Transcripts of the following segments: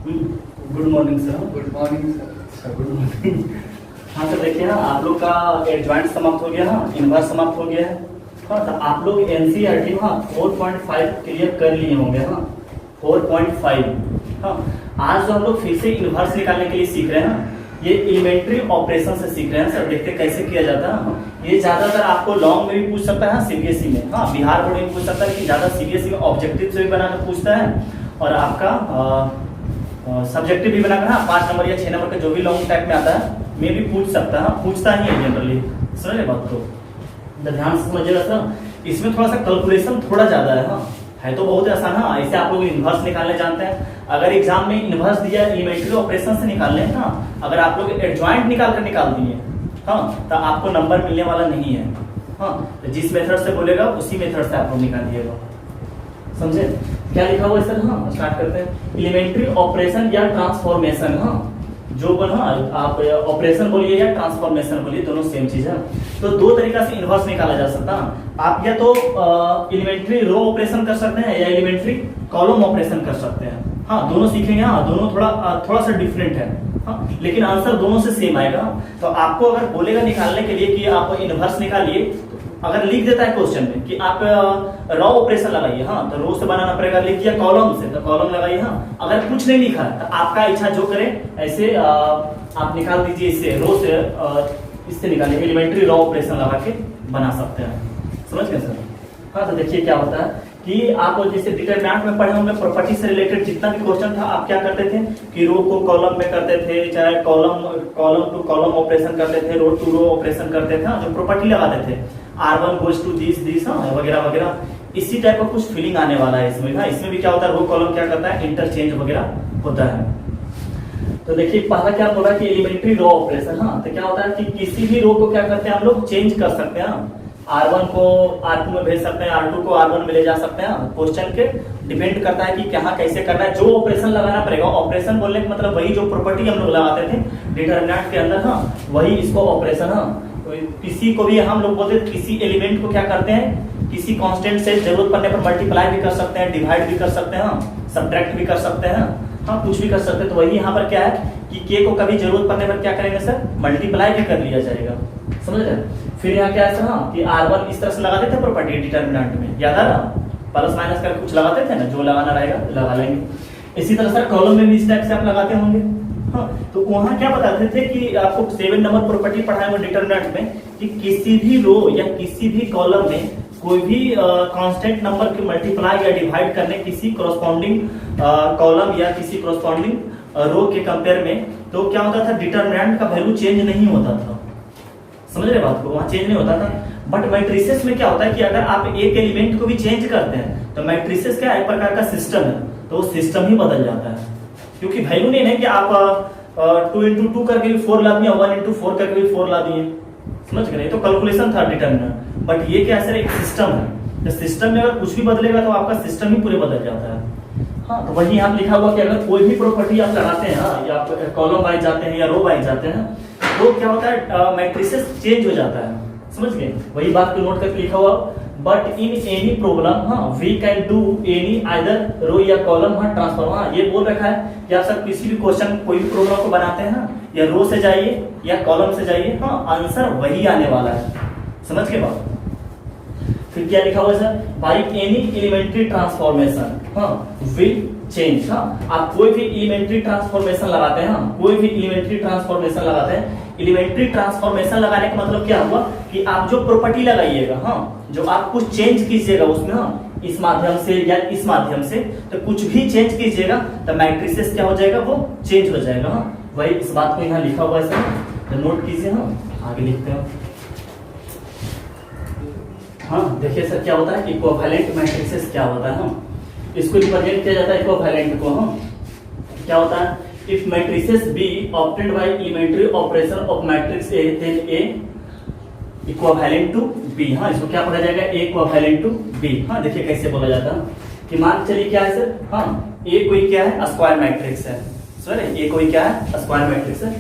Good morning sir. Good morning sir. अच्छा, good morning. हाँ sir, देखिए ना, आप लोग का एडजॉइंट समाप्त हो गया, हाँ, इनवर्स समाप्त हो गया है। हाँ, तो आप लोग एनसीईआरटी 4.5 क्लियर कर लिए होंगे। हाँ, 4.5। हाँ, आज जो हम लोग फिर से इनवर्स निकालने के लिए सीख रहे हैं, ये एलिमेंट्री ऑपरेशन से सीख रहे हैं सर। देखते कैसे किया जाता है। ये ज्यादातर आपको लॉन्ग में भी पूछ सकता है, सीबीएसई में, हाँ, बिहार बोर्ड में पूछ सकता है, कि ज्यादा सीबीएसई में ऑब्जेक्टिव से भी बनाकर पूछता है, और आपका सब्जेक्टिव भी बनाकर, हाँ, 5 नंबर या 6 नंबर का जो भी लॉन्ग टाइप में आता है, में भी पूछ सकता है, पूछता ही है जनरली। समझे बात को, तो ध्यान से समझिएगा सर। इसमें थोड़ा सा कैलकुलेशन थोड़ा ज्यादा है। हाँ, है तो बहुत आसान। हाँ, ऐसे आप लोग इनवर्स निकालने जानते हैं। अगर एग्जाम में इनवर्स दिया एलिमेंट्री ऑपरेशन से निकालने, हाँ, अगर आप लोग एडजॉइंट निकाल दिए, हाँ, तो आपको नंबर मिलने वाला नहीं है। हाँ, तो जिस मेथड से बोलेगा उसी मेथड से आप लोग निकाल दिएगा। समझे क्या लिखा हुआ है सर? हाँ, स्टार्ट करते हैं। एलिमेंट्री ऑपरेशन या ट्रांसफॉर्मेशन, हाँ, जो बना, आप ऑपरेशन बोलिए या ट्रांसफॉर्मेशन बोलिए, दोनों सेम चीज है। तो दो तरीका से इनवर्स निकाला जा सकता है। आप या तो एलिमेंट्री रो ऑपरेशन कर सकते हैं, या एलिमेंट्री कॉलम ऑपरेशन कर सकते हैं। हाँ, दोनों सीखेंगे। हाँ, दोनों थोड़ा सा डिफरेंट है। हाँ, लेकिन आंसर दोनों से सेम आएगा। तो आपको अगर बोलेगा निकालने के लिए कि आप इनवर्स निकालिए, अगर लिख देता है क्वेश्चन में कि आप रॉ ऑपरेशन लगाइए, हाँ, तो रो से बनाना पड़ेगा। लिख दिया कॉलम से, तो कॉलम लगाइए। हाँ, अगर कुछ नहीं लिखा है तो आपका इच्छा जो करे ऐसे आप निकाल दीजिए। इससे रो से इससे निकालिए, एलिमेंट्री रॉ ऑपरेशन लगा के बना सकते हैं। समझ गए सर? हाँ, तो देखिए क्या होता है कि आप जैसे डिटरमिनेंट में पढ़े होंगे, प्रॉपर्टी से रिलेटेड जितना भी क्वेश्चन था, आप क्या करते थे कि रो को कॉलम में करते थे, चाहे कॉलम टू कॉलम ऑपरेशन करते थे, रो टू रो ऑपरेशन करते थे। जो प्रॉपर्टी लगाते थे, R1 goes to this, हाँ, वगैरह वगैरह, इसी टाइप का कुछ फीलिंग आने वाला है इसमें। हाँ, इसमें भी क्या होता है, रो कॉलम क्या करता है, इंटरचेंज वगैरह होता है। तो देखिए पहला क्या बोला कि एलिमेंट्री रो ऑपरेशन। हाँ, तो क्या होता है कि किसी भी रो को क्या करते हैं हम लोग, चेंज कर सकते हैं। R1 को R2 में भेज सकते हैं, R2 को R1 में ले जा सकते हैं। क्वेश्चन के डिपेंड करता है कि क्या कैसे करना है, जो ऑपरेशन लगाना पड़ेगा। ऑपरेशन बोलने का मतलब वही जो प्रॉपर्टी हम लोग लगाते थे डिटरमिनेंट के अंदर, हाँ, वही इसको ऑपरेशन। हाँ, किसी को भी हम लोग बोलते हैं, किसी एलिमेंट को क्या करते हैं, किसी कांस्टेंट से जरूरत पड़ने पर मल्टीप्लाई भी कर सकते हैं, डिवाइड भी कर सकते हैं, सब्ट्रैक्ट भी कर सकते हैं। हाँ, कुछ भी कर सकते हैं। तो वही यहाँ पर क्या है कि के को कभी जरूरत पड़ने पर क्या करेंगे सर, मल्टीप्लाई भी कर लिया जाएगा। समझ रहे? फिर यहाँ क्या है सर, हाँ, कि R1 इस तरह से लगाते थे प्रॉपर्टी डिटरमिनेंट में, याद आ रहा, प्लस माइनस करके कुछ लगाते थे ना, जो लगाना रहेगा लगा लेंगे। इसी तरह सर कॉलम में भी इस टाइप से आप लगाते होंगे। हाँ, तो वहां क्या बताते थे कि आपको 7 नंबर प्रॉपर्टी पढ़ाए हुए डिटरमिनेंट में, कि किसी भी रो या किसी भी कॉलम में कोई भी कांस्टेंट नंबर के मल्टीप्लाई या डिवाइड करने किसी कॉरस्पॉन्डिंग कॉलम या किसी कॉरस्पॉन्डिंग रो के कंपेयर में, तो क्या होता था, डिटरमिनेंट का वैल्यू चेंज नहीं होता था। समझ रहे बात को? वहां चेंज नहीं होता था। बट मैट्रिसेस में क्या होता है कि अगर आप एक एलिमेंट को भी चेंज करते हैं, तो मैट्रिसेस क्या एक प्रकार का सिस्टम है, तो वो सिस्टम ही बदल जाता है। क्योंकि वैल्यू नहीं है कि आप 2 into 2 करके भी 4 ला दिए, 1 into 4 करके भी 4 ला दिए। समझ गए? तो कैलकुलेशन था डिटरमिनेंट, बट ये क्या सर, एक सिस्टम है। तो सिस्टम में अगर कुछ भी बदलेगा तो आपका सिस्टम ही पूरे बदल जाता है। हाँ, तो वही यहाँ लिखा हुआ कि अगर कोई भी प्रॉपर्टी आप लगाते हैं, हाँ, या कॉलम वाइज जाते हैं या रो वाइज जाते हैं, तो क्या होता है, मैट्रिसेस चेंज हो जाता है। समझ गए? वही बात को नोट करके लिखा हुआ। बट इन एनी प्रॉब्लम, हाँ, we can do any either row या कॉलम, हाँ, ट्रांसफॉर्म। हाँ, ये बोल रखा है कि आप सब किसी भी क्वेश्चन कोई भी प्रॉब्लम को बनाते हैं, या रो से जाइए या कॉलम से जाइए, हाँ, आंसर वही आने वाला है। समझ के बाद फिर क्या लिखा हुआ है sir, by any elementary transformation, हाँ, विल चेंज। हाँ, आप कोई भी एलिमेंट्री ट्रांसफॉर्मेशन लगाते हैं, हाँ, कोई भी एलिमेंट्री ट्रांसफॉर्मेशन लगाते हैं। एलिमेंट्री ट्रांसफॉर्मेशन लगाने का मतलब क्या हुआ कि आप जो प्रॉपर्टी लगाइएगा, हाँ, जो आप कुछ चेंज कीजिएगा उसमें, हाँ, इस माध्यम से या इस माध्यम से, तो कुछ भी चेंज कीजिएगा तो मैट्रिसेस क्या हो जाएगा, वो चेंज हो जाएगा। हाँ, वही इस बात को यहाँ लिखा हुआ है सर, तो नोट कीजिए। हाँ, आगे लिखते हैं। हाँ, देखिए सर क्या होता है, इक्विवेलेंट मैट्रिसेस क्या होता है, इसको रिप्रेजेंट किया जाता है इक्विवेलेंट को। हाँ, क्या होता है, if matrices B obtained by elementary operation of matrix A, then A equivalent to B. हाँ, इसको क्या पढ़ा जाएगा, ए इक्विवेलेंट टू बी। हाँ, देखिए कैसे बोला जाता है कि मान चलिए क्या है सर, हाँ, ए कोई क्या है, स्क्वायर मैट्रिक्स है। सर ए कोई क्या है, स्क्वायर मैट्रिक्स है।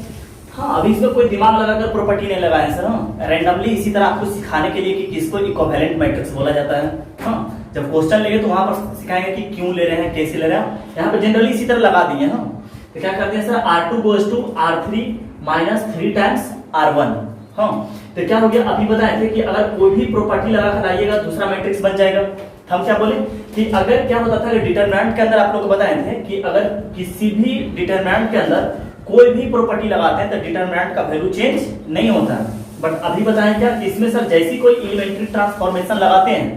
हाँ, अभी इसमें कोई दिमाग लगाकर प्रॉपर्टी नहीं लगाया सर। हाँ, रैंडमली इसी तरह आपको सिखाने के लिए कि किसको इक्विवेलेंट मैट्रिक्स बोला जाता है। हाँ, जब क्वेश्चन लेंगे तो वहां पर सिखाएंगे कि क्यों ले रहे हैं, कैसे ले रहे हैं। यहाँ पे जनरली इसी तरह लगा दिए। हाँ, तो क्या करते हैं sir, R2 goes to R3 minus 3 times R1। हाँ, तो क्या हो गया, अभी बताए थे कि अगर कोई भी प्रॉपर्टी लगा कर लाइएगा दूसरा मैट्रिक्स बन जाएगा। हम क्या बोले कि अगर क्या होता था कि डिटरमिनेंट के अंदर आप लोग को बताए थे कि अगर किसी भी डिटरमिनेंट के अंदर कोई भी प्रॉपर्टी लगाते हैं तो डिटरमिनेंट का वैल्यू चेंज नहीं होता है। बट अभी बताएं क्या कि इसमें सर जैसी कोई एलिमेंट्री ट्रांसफॉर्मेशन लगाते हैं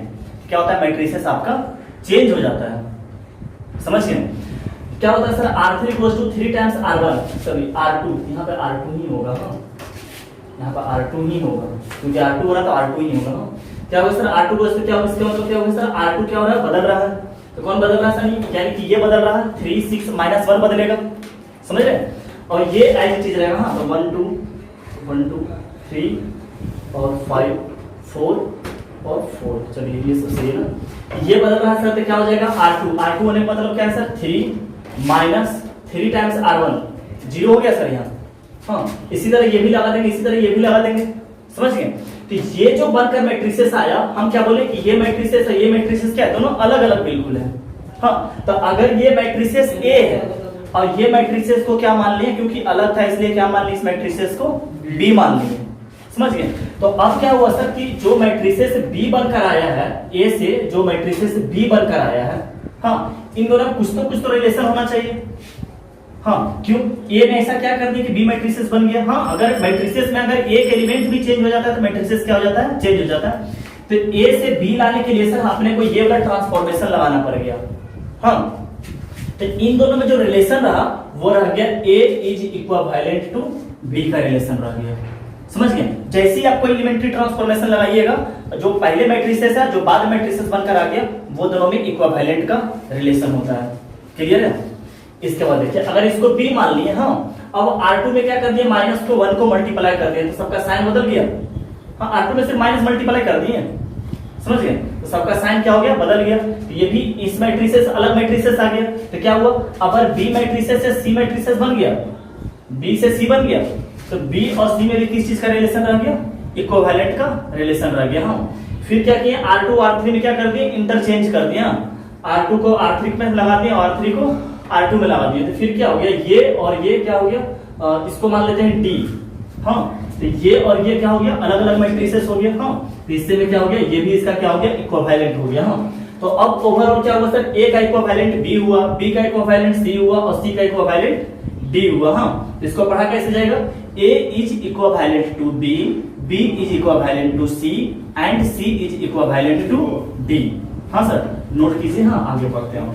क्या होता है, मैट्रिसेस आपका चेंज हो जाता है। समझिए क्या होता है sir, R3 goes to 3 times R1, sorry R2, यहाँ पे R2 ही होगा। हाँ, यहाँ पर R2 ही होगा क्योंकि R2 हो रहा तो R2 ही होगा। क्या होगा सर, R2 गोज टू क्या होगा, इसका मतलब क्या होगा सर, R2 क्या हो रहा है, बदल रहा है। तो कौन बदल रहा है सर, यानी कि ये बदल रहा है, 3 6 माइनस 1 बदलेगा, समझ रहे। और ये एज चीज रहेगा। हाँ, तो 1 2 1 2 3 और 5 4 और 4, चलिए ये सब सही है ना। ये बदल रहा है सर, तो क्या हो जाएगा R2 होने का मतलब क्या है सर, 3 माइनस 3 टाइम्स R1, 0 हो गया सर यहाँ। हाँ, इसी तरह ये भी लगा देंगे, इसी तरह ये भी लगा देंगे, समझ गए। तो ये जो बनकर मैट्रिसेस आया, हम क्या बोले कि ये मैट्रिसेस है, ये मैट्रिसेस क्या है, दोनों अलग अलग बिल्कुल है। हाँ, तो अगर ये मैट्रिसेस A है और ये मैट्रिसेस को क्या मान लिया, क्योंकि अलग था इसलिए क्या मान लिया, इस मैट्रिसेस को B मान लिए, समझ गए। तो अब क्या हुआ सर कि जो मैट्रिसेस B बनकर आया है, A से जो मैट्रिसेस B बनकर आया है, हाँ, इन दोनों में कुछ तो रिलेशन होना चाहिए। हाँ, क्यों, ए ने ऐसा क्या कर दिया कि बी मैट्रिसेस बन गया। हाँ, अगर मैट्रिसेस में अगर एक एलिमेंट भी चेंज हो जाता है तो मैट्रिसेस क्या हो जाता है, चेंज हो जाता है। तो ए से बी लाने के लिए सर अपने को ये वाला ट्रांसफॉर्मेशन लगाना पड़ गया। हाँ, तो इन दोनों में जो रिलेशन रहा वो रह गया ए इज इक्विवेलेंट टू बी का रिलेशन रह गया, समझ गए। जैसे ही आपको एलिमेंट्री ट्रांसफॉर्मेशन लगाइएगा, जो पहले मैट्रिसेस है जो बाद में मैट्रिसेस बनकर आ गया, वो दोनों में इक्विवेलेंट का रिलेशन होता है। क्लियर है। इसके बाद देखिए, अगर इसको B मान लिए, हाँ, अब R2 में क्या कर दिया, माइनस को 1 को मल्टीप्लाई कर दिया, तो सबका साइन बदल गया। हाँ, R2 में सिर्फ माइनस मल्टीप्लाई कर दिए, समझ गए, तो सबका साइन क्या हो गया, बदल गया। तो ये भी इस मैट्रिसेस अलग मैट्रिसेस आ गया। तो क्या हुआ, अगर B मैट्रिसेस से C मैट्रिसेस बन गया, B से C बन गया, तो B और C में भी किस चीज का रिलेशन रह गया, इक्विवेलेंट का रिलेशन रह गया। हाँ, फिर क्या किया, R2 R3 में क्या कर दिया, इंटरचेंज कर दिया। R2 को R3 में लगा दिया और R3 को R2 में लगा दिया। तो फिर क्या हो गया, ये और ये क्या हो गया, इसको मान लेते हैं D। हाँ, तो ये और ये क्या हो गया, अलग अलग मैट्रिसेस हो गया। हाँ, तो इससे में क्या हो गया, ये भी इसका क्या हो गया, इक्विवेलेंट हो गया। हाँ, तो अब ओवरऑल क्या हुआ सर, A का इक्विवेलेंट B हुआ, B का इक्विवेलेंट C हुआ और C का इक्विवेलेंट D हुआ। हाँ, इसको पढ़ा कैसे जाएगा, A is equivalent to B, B is equivalent to C and C is equivalent to D। हाँ सर, नोट कीजिए। हाँ, आगे बढ़ते हैं।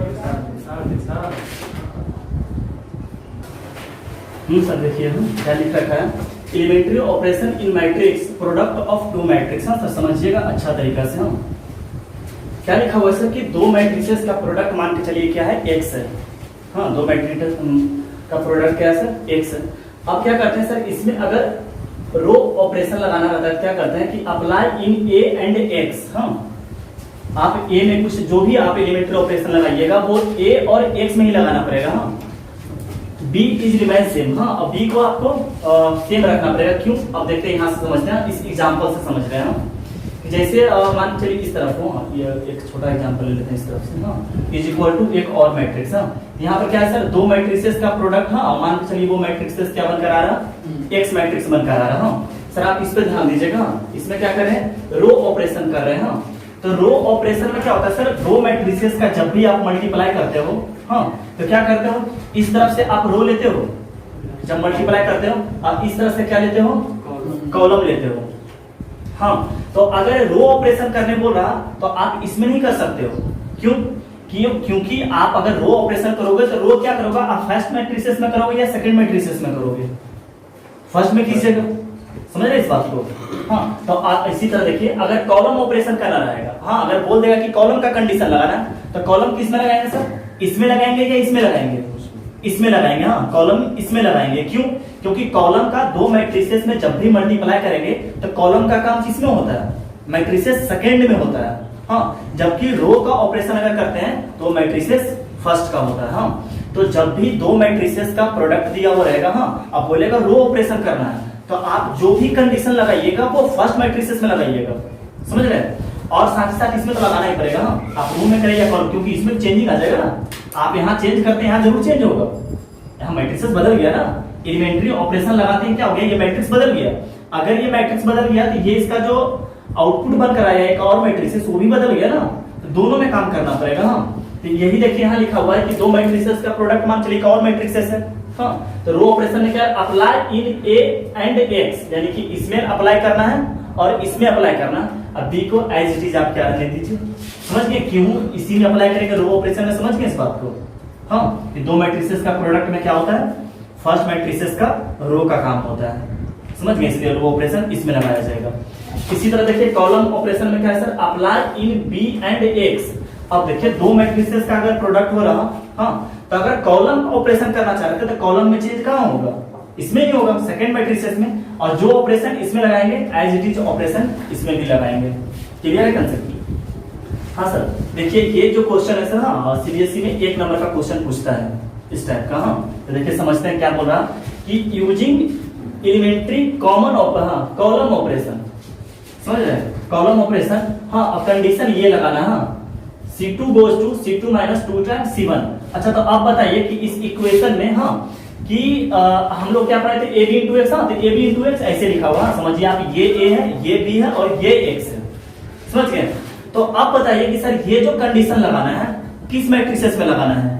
सर देखिए क्या लिख रखा है, elementary operation in matrix product of two matrix. हाँ सर, समझिएगा अच्छा तरीका से। हाँ, क्या लिखा हुआ है सर कि दो मैट्रिसेस का प्रोडक्ट मान के चलिए क्या है, x है। हाँ, दो मैट्रिक्स का प्रोडक्ट क्या है सर, x है। अब क्या करते हैं सर, इसमें अगर रो ऑपरेशन लगाना रहता है, क्या करते हैं कि apply in a and x। हाँ, आप a में कुछ जो भी आप एलिमेंट्री ऑपरेशन लगाइएगा वो a और x में ही लगाना पड़ेगा। हाँ, b इज रिमेन सेम। हाँ, अब b को आपको सेम रखना पड़ेगा। क्यों, अब देखते हैं यहाँ से समझते हैं, इस एग्जांपल से समझ रहे हैं। जैसे मान चलिए इस तरफ हो, ये एक छोटा एग्जांपल ले लेते हैं इस तरफ से। हाँ, इज इक्वल टू एक और मैट्रिक्स। हाँ, यहाँ पर क्या है सर, दो मैट्रिसेस का प्रोडक्ट। हाँ, मान के चलिए वो मैट्रिक्सेस क्या बनकर आ रहा, x मैट्रिक्स बनकर आ रहा। हाँ सर, आप इस पर ध्यान दीजिएगा। इसमें क्या कर रहे हैं, रो ऑपरेशन कर रहे हैं। हाँ, तो रो ऑपरेशन में क्या होता है सर, दो मैट्रिसेस का जब भी आप मल्टीप्लाई करते हो, हाँ, तो क्या करते हो, इस तरफ से आप रो लेते हो, जब मल्टीप्लाई करते हो आप इस तरफ से क्या लेते हो, कॉलम लेते हो। हाँ, तो अगर रो ऑपरेशन करने बोल रहा तो आप इसमें नहीं कर सकते हो। क्योंकि आप अगर रो ऑपरेशन करोगे तो रो क्या करोगे, आप फर्स्ट मैट्रिसेस में करोगे या सेकंड मैट्रिसेस में करोगे, फर्स्ट में कीजिएगा। समझ रहे इस बात को। हाँ, तो आप इसी तरह देखिए, अगर कॉलम ऑपरेशन करना रहेगा, हाँ, अगर बोल देगा कि कॉलम का कंडीशन लगाना तो कॉलम किस में लगाएंगे सर, इसमें लगाएंगे या इसमें लगाएंगे, इसमें लगाएंगे। हाँ, कॉलम इसमें लगाएंगे। क्यों, क्योंकि कॉलम का दो मैट्रिसेस में जब भी मल्टीप्लाई करेंगे तो कॉलम का काम किसमें होता है, मैट्रिसेस सेकंड में होता है। हाँ, जबकि रो का ऑपरेशन अगर करते हैं तो मैट्रिसेस फर्स्ट का होता है। हाँ, तो जब भी दो मैट्रिसेस का प्रोडक्ट दिया हुआ रहेगा, हाँ, अब बोलेगा रो ऑपरेशन करना है तो आप जो भी कंडीशन लगाइएगा वो फर्स्ट मैट्रिसेस में लगाइएगा। समझ रहे हैं। और साथ ही साथ इसमें तो लगाना ही पड़ेगा। हाँ, आप रूम में करें या कॉलम, क्योंकि इसमें चेंजिंग आ जाएगा ना, आप यहाँ चेंज करते हैं यहाँ जरूर चेंज होगा। यहाँ मैट्रिसेस बदल गया ना, एलिमेंट्री ऑपरेशन लगाते हैं क्या हो गया, ये मैट्रिक्स बदल गया। अगर ये मैट्रिक्स बदल गया तो ये इसका जो आउटपुट बन कर आया एक और मैट्रिसेस वो भी बदल गया ना, तो दोनों में काम करना पड़ेगा। हाँ, तो यही देखिए यहाँ लिखा हुआ है कि दो मैट्रिसेस का प्रोडक्ट मान चलिए एक और मैट्रिसेस है। हाँ, तो रो ऑपरेशन में क्या apply in A and x, यानी कि इसमें अप्लाई करना है और इसमें अप्लाई करना है। अब बी को एज इट इज आप क्या रहने दीजिए, समझ गए क्यों इसी में अप्लाई करेंगे रो ऑपरेशन में, समझ गए इस बात को। हाँ, कि दो मैट्रिसेस का प्रोडक्ट में क्या होता है, फर्स्ट मैट्रिसेस का रो का काम होता है, समझ गए, इसलिए रो ऑपरेशन इसमें लगाया जाएगा। इसी तरह देखिए कॉलम ऑपरेशन में क्या है sir, apply in B and X. अब देखिए दो मैट्रिसेस का अगर प्रोडक्ट हो रहा, हाँ, तो अगर कॉलम ऑपरेशन करना चाहते तो कॉलम में चेंज कहाँ होगा, इसमें ही होगा, सेकंड मैट्रिसेस में, और जो ऑपरेशन इसमें लगाएंगे एज इट इज ऑपरेशन इसमें भी लगाएंगे। क्लियर है कंसेप्ट? हाँ सर, देखिए ये जो क्वेश्चन है सर, हाँ सीबीएसई में 1 नंबर का क्वेश्चन पूछता है इस टाइप का। हाँ, तो देखिए समझते हैं क्या बोल रहा कि using elementary common column operation, समझ रहे हैं, कॉलम ऑपरेशन। हाँ, अब कंडीशन ये लगाना, हाँ C2 goes to C2 minus 2 times C1। अच्छा, तो आप बताइए कि इस इक्वेशन में, हाँ, कि हम लोग क्या पढ़े थे, AB into X। हाँ, तो AB into X ऐसे लिखा हुआ, समझिए आप, ये A है, ये B है और ये X है, समझ गए। तो आप बताइए कि सर ये जो कंडीशन लगाना है किस मैट्रिसेस में लगाना है,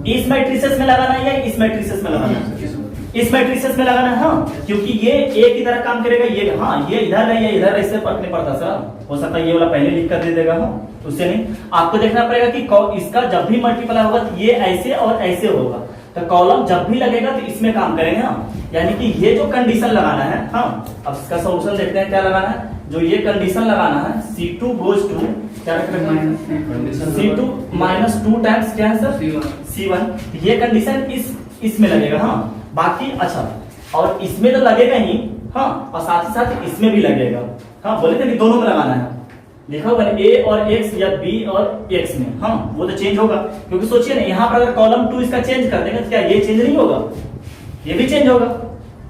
इस मैट्रिसेस में लगाना है या इस मैट्रिसेस में लगाना है, इस मैट्रिसेस में लगाना है। हाँ, क्योंकि ये A की तरह काम करेगा, ये हाँ ये इधर है, ये इधर है, इससे फर्क नहीं पड़ता सर, हो सकता है ये वाला पहले लिख कर दे देगा। हाँ, उससे नहीं, आपको देखना पड़ेगा कि इसका जब भी मल्टीप्लाई होगा तो ये ऐसे और ऐसे होगा, तो कॉलम जब भी लगेगा तो इसमें काम करेंगे। हाँ, यानी कि ये जो कंडीशन लगाना है, हाँ, अब इसका सॉल्यूशन देखते हैं क्या लगाना है। जो ये कंडीशन लगाना है C2 goes to क्या रखेंगे, C2 minus 2 टाइम्स क्या है सर, C1। ये कंडीशन इसमें लगेगा। हाँ, बाकी अच्छा, और इसमें तो लगेगा ही, हाँ, और साथ ही साथ इसमें भी लगेगा। हाँ, बोले थे कि दोनों में लगाना है, लिखा होगा A और X या B और X में। हाँ, वो तो चेंज होगा, क्योंकि सोचिए ना, यहाँ पर अगर कॉलम 2 इसका चेंज कर देंगे तो क्या ये चेंज नहीं होगा, ये भी चेंज होगा,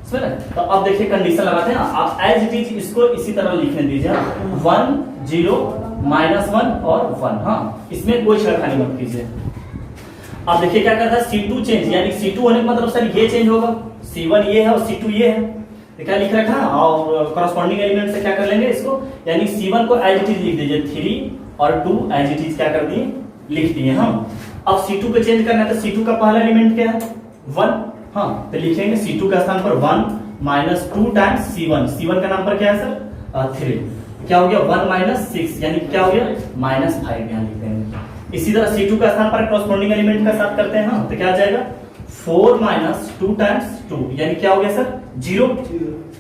समझ रहे। तो अब देखिए कंडीशन लगाते हैं, आप एज इट इज इसको इसी तरह लिखने दीजिए, 1 0 -1 और 1। हाँ, इसमें कोई छेड़खानी मत कीजिए। अब देखिए क्या करता है, C2 चेंज, यानी C2 होने का मतलब सर ये चेंज होगा, C1 ये है और C2 ये है, तो क्या लिख रखा है, और कॉरस्पॉन्डिंग एलिमेंट से क्या कर लेंगे इसको, यानी C1 को एज इट इज लिख दीजिए, 3 और 2 एज इट इज क्या कर दिए, लिख दिए। हाँ, अब C2 को चेंज करना है तो C2 का पहला एलिमेंट क्या है, 1। हाँ, तो लिखेंगे C2 का स्थान पर 1 - 2 टाइम्स C1। C1 का नाम पर क्या है सर, 3, क्या हो गया 1 - 6, यानी क्या हो गया -5 यहाँ लिख देंगे। इसी तरह C2 का स्थान पर कॉरस्पॉन्डिंग एलिमेंट का साथ करते हैं। हाँ, तो क्या आ जाएगा 4 - 2 टाइम्स 2, यानी क्या हो गया सर 0।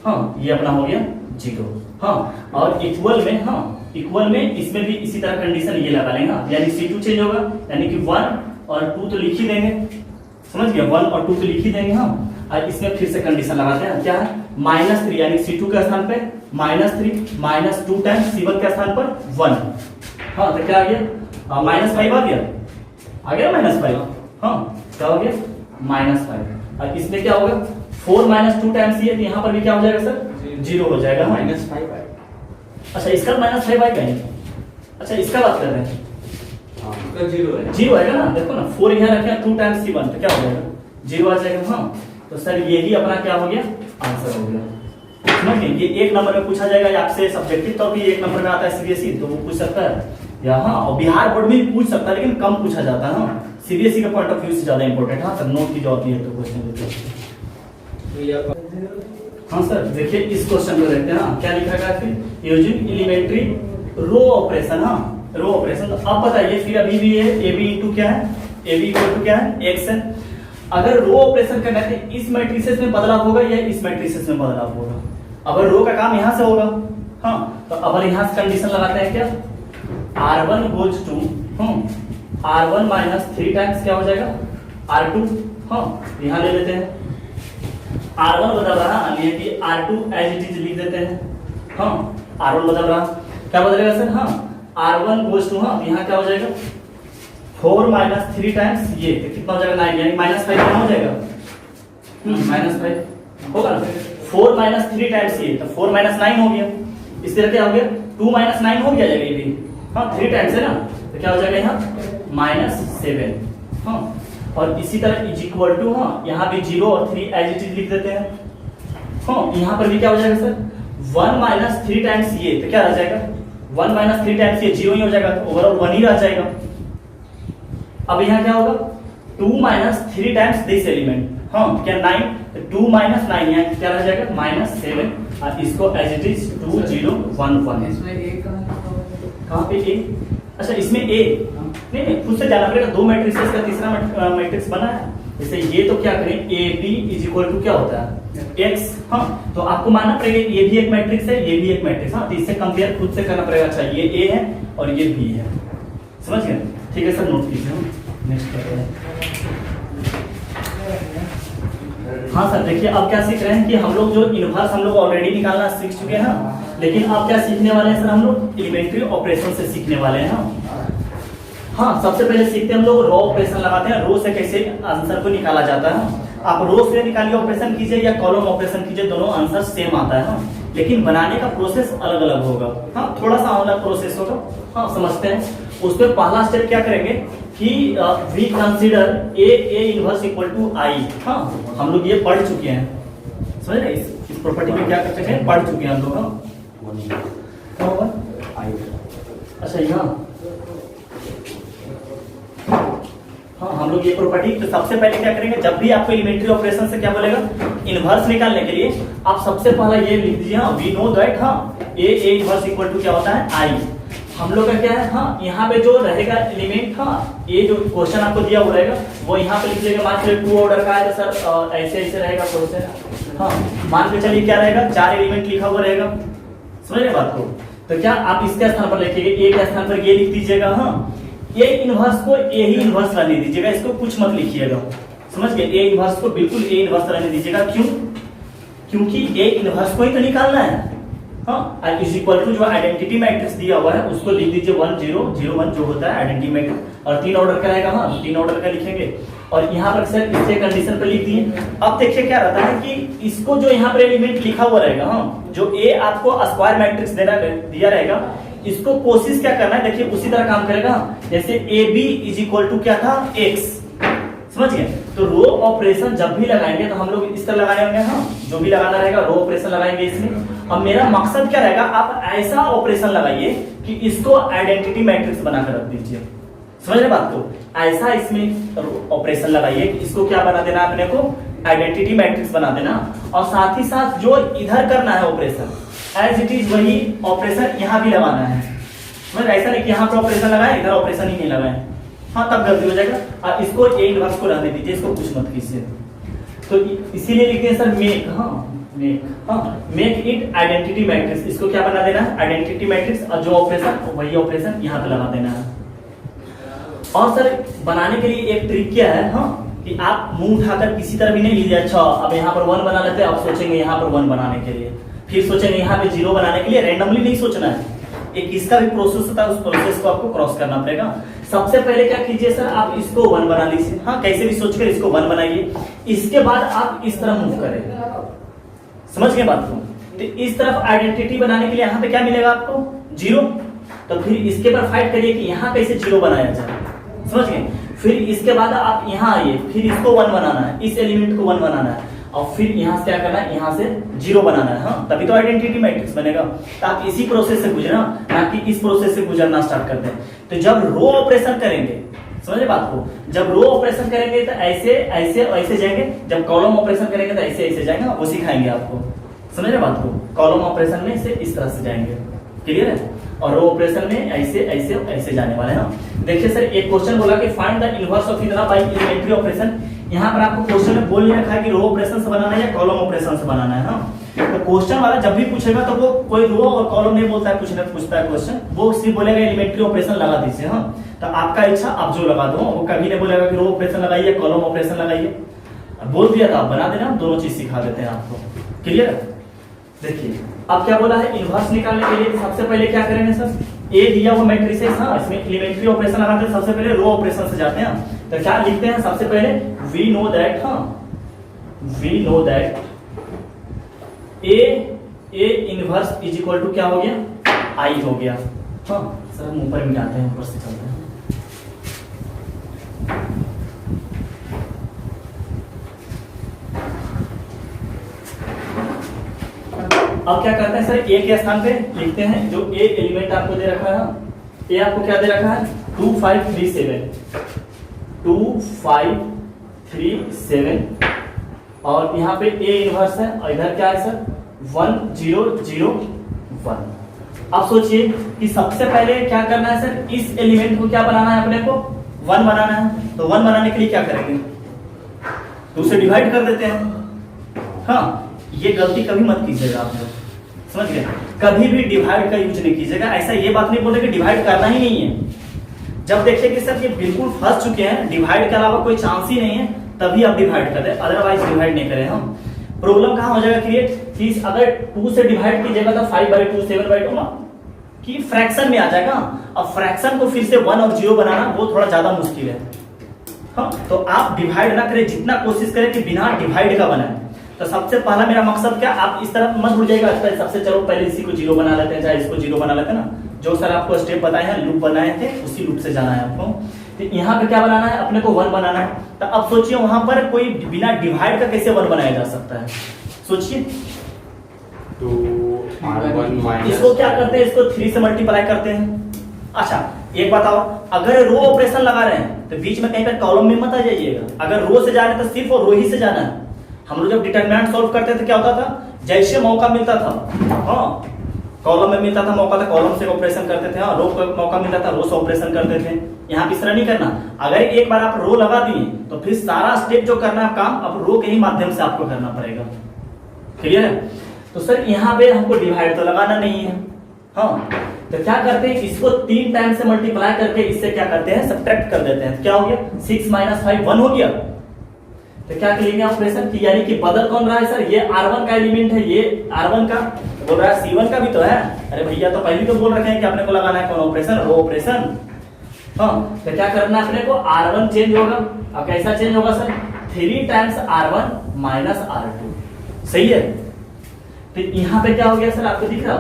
हाँ, ये अपना हो गया 0। हाँ, और इक्वल में, हाँ इक्वल में इसमें भी इसी तरह कंडीशन ये लगा लेंगे, यानी C2 चेंज होगा, यानी कि 1 और 2 तो लिख ही देंगे, समझ गया, 1 और 2 तो लिख ही देंगे। हाँ, और इसमें फिर से कंडीशन लगाते हैं, क्या है -3, यानी C2 के स्थान पे -3 - 2 टाइम्स C1 के स्थान पर 1। हाँ, तो क्या आ गया -5 आ गया, -5। हाँ, क्या हो गया -5, और इसमें क्या होगा 4 - 2 टाइम्स ये, तो यहाँ पर भी क्या हो जाएगा सर 0 हो जाएगा, -5। अच्छा, इसका -5 आएगा, अच्छा इसका बात कर रहे हैं, हाँ 0 आएगा ना, देखो ना 4 यहाँ रखे 2 टाइम्स C1, तो क्या हो जाएगा 0 आ जाएगा। हाँ, तो सर यही अपना क्या हो गया आंसर हो गया, समझ गए। ये 1 नंबर में पूछा जाएगा, आपसे सब्जेक्टिव तौर पे 1 नंबर में आता है सीबीएसई, तो वो पूछ सकता है, या हाँ और बिहार बोर्ड में भी पूछ सकता है, लेकिन कम पूछा जाता है। हाँ, सीबीएसई का पॉइंट ऑफ व्यू से ज्यादा इंपॉर्टेंट। हाँ सर, नोट की जो आती है तो क्वेश्चन देते हैं। हाँ सर, देखिए इस क्वेश्चन को देखते हैं। हाँ, क्या लिखा गया फिर, यूजिंग एलिमेंट्री रो ऑपरेशन। हाँ, रो ऑपरेशन, तो आप बताइए फिर, अभी भी है AB इंटू क्या है, AB इक्वल टू क्या है X है। अगर रो ऑपरेशन करना है तो इस मैट्रिसेस में बदलाव होगा या इस मैट्रिसेस में बदलाव होगा, अगर रो का काम यहां से होगा। हाँ, तो अब यहां से कंडीशन लगाते हैं, क्या R1 goes to R1 - 3 times क्या हो जाएगा R2। हाँ, यहां ले लेते हैं, R1 बदल रहा है, कि R2 एज इट इज लिख देते हैं। हाँ, R1 बदल रहा, क्या बदलेगा सर, हाँ R1 goes to, हाँ यहाँ क्या हो जाएगा 4 - 3 टाइम्स ये, तो कितना हो जाएगा 9, यानी -5 कितना हो जाएगा, -5 होगा ना। 4 - 3 टाइम्स ये, तो 4 - 9 हो गया, इस तरह क्या हो गया 2 - 9 हो गया जाएगा ये भी। हाँ, 3 टाइम्स है ना, तो क्या हो जाएगा यहाँ -7। हाँ, और इसी तरह इज इक्वल टू, हाँ यहाँ भी 0 और 3 एज इट इज लिख देते हैं। हाँ यहाँ पर भी क्या हो जाएगा सर, 1 माइनस 3 टाइम्स ये, तो क्या रह जाएगा 1 माइनस 3 टाइम्स ये 0 ही हो जाएगा, तो ओवरऑल 1 ही रह जाएगा। अब यहाँ क्या होगा 2 माइनस 3 टाइम्स दिस एलिमेंट, हाँ क्या 9, तो 2 माइनस 9 यहाँ क्या रह जाएगा -7, और इसको एज इट इज 2 0 1 1। इसमें ए कहाँ पे ए, अच्छा इसमें ए नहीं खुद से जाना पड़ेगा, 2 मैट्रिक्स का तीसरा मैट्रिक्स बना है। जैसे ये तो क्या करें A B is equal to क्या होता है x, हाँ तो आपको मानना पड़ेगा ये भी एक मैट्रिक्स है ये भी एक मैट्रिक्स, हाँ तो इससे कंपेयर खुद से करना पड़ेगा। अच्छा ये a है और ये b है, समझ गए? ठीक है सर, नोट कीजिए। नेक्स्ट करते हैं। हाँ सर देखिए अब क्या सीख रहे हैं कि हम लोग जो इनवर्स हम लोग ऑलरेडी निकालना सीख चुके हैं, लेकिन अब क्या सीखने वाले हैं सर, हम लोग एलिमेंट्री ऑपरेशन से सीखने वाले हैं। हाँ सबसे पहले सीखते हैं हम लोग रो ऑपरेशन लगाते हैं, रो से कैसे आंसर को निकाला जाता है। आप रो से निकालिए ऑपरेशन कीजिए या कॉलम ऑपरेशन कीजिए, दोनों आंसर सेम आता है, लेकिन बनाने का प्रोसेस अलग अलग होगा। हाँ थोड़ा सा अलग प्रोसेस होगा, हाँ समझते हैं। उसमें पहला स्टेप क्या करेंगे कि we consider A inverse equal to I. हाँ हम लोग ये पढ़ चुके हैं, समझ रहे, इस प्रॉपर्टी में क्या कर चुके हैं, पढ़ चुके हैं हम लोग। क्या होगा अच्छा यहाँ, हाँ हम लोग ये प्रॉपर्टी, तो सबसे पहले क्या करेंगे, जब भी आपको एलिमेंट्री ऑपरेशन से क्या बोलेगा इनवर्स निकालने के लिए, आप सबसे पहला ये लिख दीजिए, हाँ वी नो दैट, हाँ ए इनवर्स इक्वल टू क्या होता है आई। हम लोग का क्या है, हाँ यहाँ पे जो रहेगा एलिमेंट, हाँ ये जो क्वेश्चन आपको दिया हुआ रहेगा वो यहाँ पे लिख लीजिएगा। मान के 2 ऑर्डर का है तो सर ऐसे ऐसे रहेगा क्वेश्चन। हाँ मान के चलिए क्या रहेगा, 4 एलिमेंट लिखा हुआ रहेगा, समझ रहे बात को? तो क्या आप इसके स्थान पर लिखिएगा, ए के स्थान पर ये लिख दीजिएगा। हाँ ए इनवर्स को ए ही इनवर्स रहने दीजिएगा, इसको कुछ मत लिखिएगा, समझ गए? ए इनवर्स को बिल्कुल ए इनवर्स रहने दीजिएगा। क्यों? क्योंकि ए इनवर्स को ही तो निकालना है। हाँ इज इक्वल टू जो आइडेंटिटी मैट्रिक्स दिया हुआ है उसको लिख दीजिए 1 0 0 1 जो होता है आइडेंटिटी मैट्रिक्स, और 3 ऑर्डर का रहेगा, हाँ 3 ऑर्डर का लिखेंगे। और यहाँ पर सर इससे कंडीशन पे लिख दिए। अब देखिए क्या रहता है कि इसको जो यहाँ पर एलिमेंट लिखा हुआ रहेगा, हाँ जो ए आपको स्क्वायर मैट्रिक्स दिया रहेगा, इसको कोशिश क्या करना है, देखिए उसी तरह काम करेगा। जैसे A B is equal to क्या था x, समझ गए? तो रो ऑपरेशन जब भी लगाएंगे तो हम लोग इस तरह लगाने होंगे, हाँ जो भी लगाना रहेगा रो ऑपरेशन लगाएंगे इसमें। अब मेरा मकसद क्या रहेगा, आप ऐसा ऑपरेशन लगाइए कि इसको आइडेंटिटी मैट्रिक्स बनाकर रख दीजिए, समझ रहे बात को? ऐसा इसमें ऑपरेशन लगाइए कि इसको क्या बना देना अपने को, आइडेंटिटी मैट्रिक्स बना देना। और साथ ही साथ जो इधर करना है ऑपरेशन एज इट इज वही ऑपरेशन यहाँ भी लगाना है, समझ? ऐसा नहीं कि यहाँ पे ऑपरेशन लगाए इधर ऑपरेशन ही नहीं लगाए, हाँ तब गलती हो जाएगा। और इसको ए इनवर्स को रहने दीजिए, इसको कुछ मत कीजिए। तो इसीलिए लिखते हैं sir make, make it identity matrix, इसको क्या बना देना है, आइडेंटिटी मैट्रिक्स, और जो ऑपरेशन वही ऑपरेशन यहाँ पे लगा देना है। और सर बनाने के लिए एक ट्रिक क्या है, हाँ कि आप मुंह उठाकर किसी तरह भी नहीं लीजिए। अच्छा अब यहाँ पर 1 बना लेते हैं, आप सोचेंगे यहाँ पर 1 बनाने के लिए, फिर सोचेंगे यहाँ पे 0 बनाने के लिए, रैंडमली नहीं सोचना है। एक इसका भी प्रोसेस होता है, उस प्रोसेस को आपको क्रॉस करना पड़ेगा। सबसे पहले क्या कीजिए सर, आप इसको 1 बना लीजिए, हाँ कैसे भी सोचकर इसको 1 बनाइए। इसके बाद आप इस तरह मूव करें, समझ गए बात को? तो इस तरफ आइडेंटिटी बनाने के लिए यहाँ पे क्या मिलेगा आपको 0, तो फिर इसके पर फाइट करिए कि यहाँ कैसे 0 बनाया जाए, समझ गए? फिर इसके बाद आप यहाँ आइए, फिर इसको 1 बनाना है, इस एलिमेंट को 1 बनाना है, और फिर यहाँ से क्या करना है, यहाँ से 0 बनाना है, हाँ तभी तो आइडेंटिटी मैट्रिक्स बनेगा। तो आप इसी प्रोसेस से गुजरना, ना कि इस प्रोसेस से गुजरना स्टार्ट करते हैं। तो जब रो ऑपरेशन करेंगे, समझे बात को, जब रो ऑपरेशन करेंगे तो ऐसे ऐसे ऐसे जाएंगे, जब कॉलम ऑपरेशन करेंगे तो ऐसे ऐसे जाएंगे, वो सिखाएंगे आपको, समझ रहे बात को? कॉलम ऑपरेशन में से इस तरह से जाएंगे, क्लियर है? और रो ऑपरेशन में ऐसे ऐसे ऐसे जाने वाले हैं। देखिए सर एक क्वेश्चन बोला कि फाइंड द इनवर्स ऑफ इतना बाय एलिमेंट्री ऑपरेशन। यहाँ पर आपको क्वेश्चन में बोल नहीं रखा है कि रो ऑपरेशन से बनाना है या कॉलम ऑपरेशन से बनाना है, हाँ तो क्वेश्चन वाला जब भी पूछेगा तो वो कोई रो और कॉलम नहीं बोलता है, कुछ नहीं पूछता है क्वेश्चन, वो सिर्फ बोलेगा एलिमेंट्री ऑपरेशन लगा दीजिए, हाँ तो आपका इच्छा आप जो लगा दो, वो कभी नहीं बोलेगा कि रो ऑपरेशन लगाइए कॉलम ऑपरेशन लगाइए। बोल दिया था आप बना देना, हम दोनों चीज सिखा देते हैं आपको, क्लियर? देखिए अब क्या बोला है, इनवर्स निकालने के लिए सबसे पहले क्या करेंगे सर, ए दिया हुआ मैट्रिक्स है, हाँ इसमें एलिमेंट्री ऑपरेशन लगाते हैं, सबसे पहले रो ऑपरेशन से जाते हैं। तो क्या लिखते हैं सबसे पहले, वी नो दैट, हाँ we know that A inverse is equal to क्या हो गया, आई हो गया। हाँ सर हम ऊपर मिटाते हैं, ऊपर से चलते हैं। अब क्या करते हैं सर, ए के स्थान पे लिखते हैं जो ए एलिमेंट आपको दे रखा है, ए आपको क्या दे रखा है 2537 और यहाँ पे ए इनवर्स है और इधर क्या है सर 1001। अब सोचिए कि सबसे पहले क्या करना है सर, इस एलिमेंट को क्या बनाना है अपने को 1 बनाना है। तो 1 बनाने के लिए क्या करेंगे, 2 से डिवाइड कर देते हैं। हाँ, ये गलती कभी मत कीजिएगा आप लोग, समझ गए, कभी भी डिवाइड का यूज नहीं कीजिएगा। ऐसा ये बात नहीं बोले कि डिवाइड करना ही नहीं है। जब देखिए कि सर ये बिल्कुल फंस चुके हैं, डिवाइड के अलावा कोई चांस ही नहीं है, तभी आप डिवाइड कर दें, अदरवाइज डिवाइड नहीं करें। हम प्रॉब्लम कहां हो जाएगा क्रिएट कि अगर 2 से डिवाइड कीजिएगा तो 5/2 7/2 कि फ्रैक्शन में आ जाएगा। अब फ्रैक्शन को फिर से 1 और 0 बनाना वो थोड़ा ज्यादा मुश्किल है। हाँ, तो आप डिवाइड ना करें, जितना कोशिश करें कि बिना डिवाइड का बनाए। तो सबसे पहला मेरा मकसद क्या, आप इस तरफ मत भूल जाएगा। सबसे चलो पहले इसी को 0 बना लेते हैं, चाहे इसको 0 बना लेते हैं ना, जो सर आपको स्टेप बताए हैं, लूप बनाए थे, उसी लूप से जाना है आपको। तो यहाँ पे क्या बनाना है, अपने को 1 बनाना है। तो अब सोचिए वहां पर कोई बिना डिवाइड का कैसे 1 बनाया जा सकता है, सोचिए। तो R1 इसको क्या करते हैं, इसको 3 से मल्टीप्लाई करते हैं। अच्छा एक बताओ, अगर रो ऑपरेशन लगा रहे हैं तो बीच में कहीं पर कॉलम में मत आ जाइएगा। अगर रो से जा रहे हैं तो सिर्फ रो ही से जाना है। हम लोग जब डिटरमिनेंट सॉल्व करते थे क्या होता था, जैसे मौका मिलता था, हाँ कॉलम में मिलता था मौका, था कॉलम से ऑपरेशन करते थे, हाँ रो को मौका मिलता था रो से ऑपरेशन करते थे। यहाँ इस तरह नहीं करना। अगर एक बार आप रो लगा दिए तो फिर सारा स्टेप जो करना है काम अब रो के ही माध्यम से आपको करना पड़ेगा। क्लियर है? तो सर यहाँ पे हमको डिवाइड तो लगाना नहीं है। हाँ, तो क्या करते हैं, इसको 3 टाइम से मल्टीप्लाई करके इससे क्या करते हैं, सब्ट्रैक्ट कर देते हैं। क्या हो गया, 6 - 5 1 हो गया। तो क्या करेंगे ऑपरेशन की, यानी कि बदल कौन रहा है सर, ये R1 का एलिमेंट है, ये R1 का बोल रहा है, C1 का भी तो है। अरे भैया तो पहले तो बोल रखे हैं कि अपने को लगाना है कौन ऑपरेशन, रो ऑपरेशन। हाँ, तो क्या करना है अपने को, R1 चेंज होगा। अब कैसा चेंज होगा sir, 3 times R1 minus R2। सही है? तो यहाँ पे क्या हो गया सर, आपको दिख रहा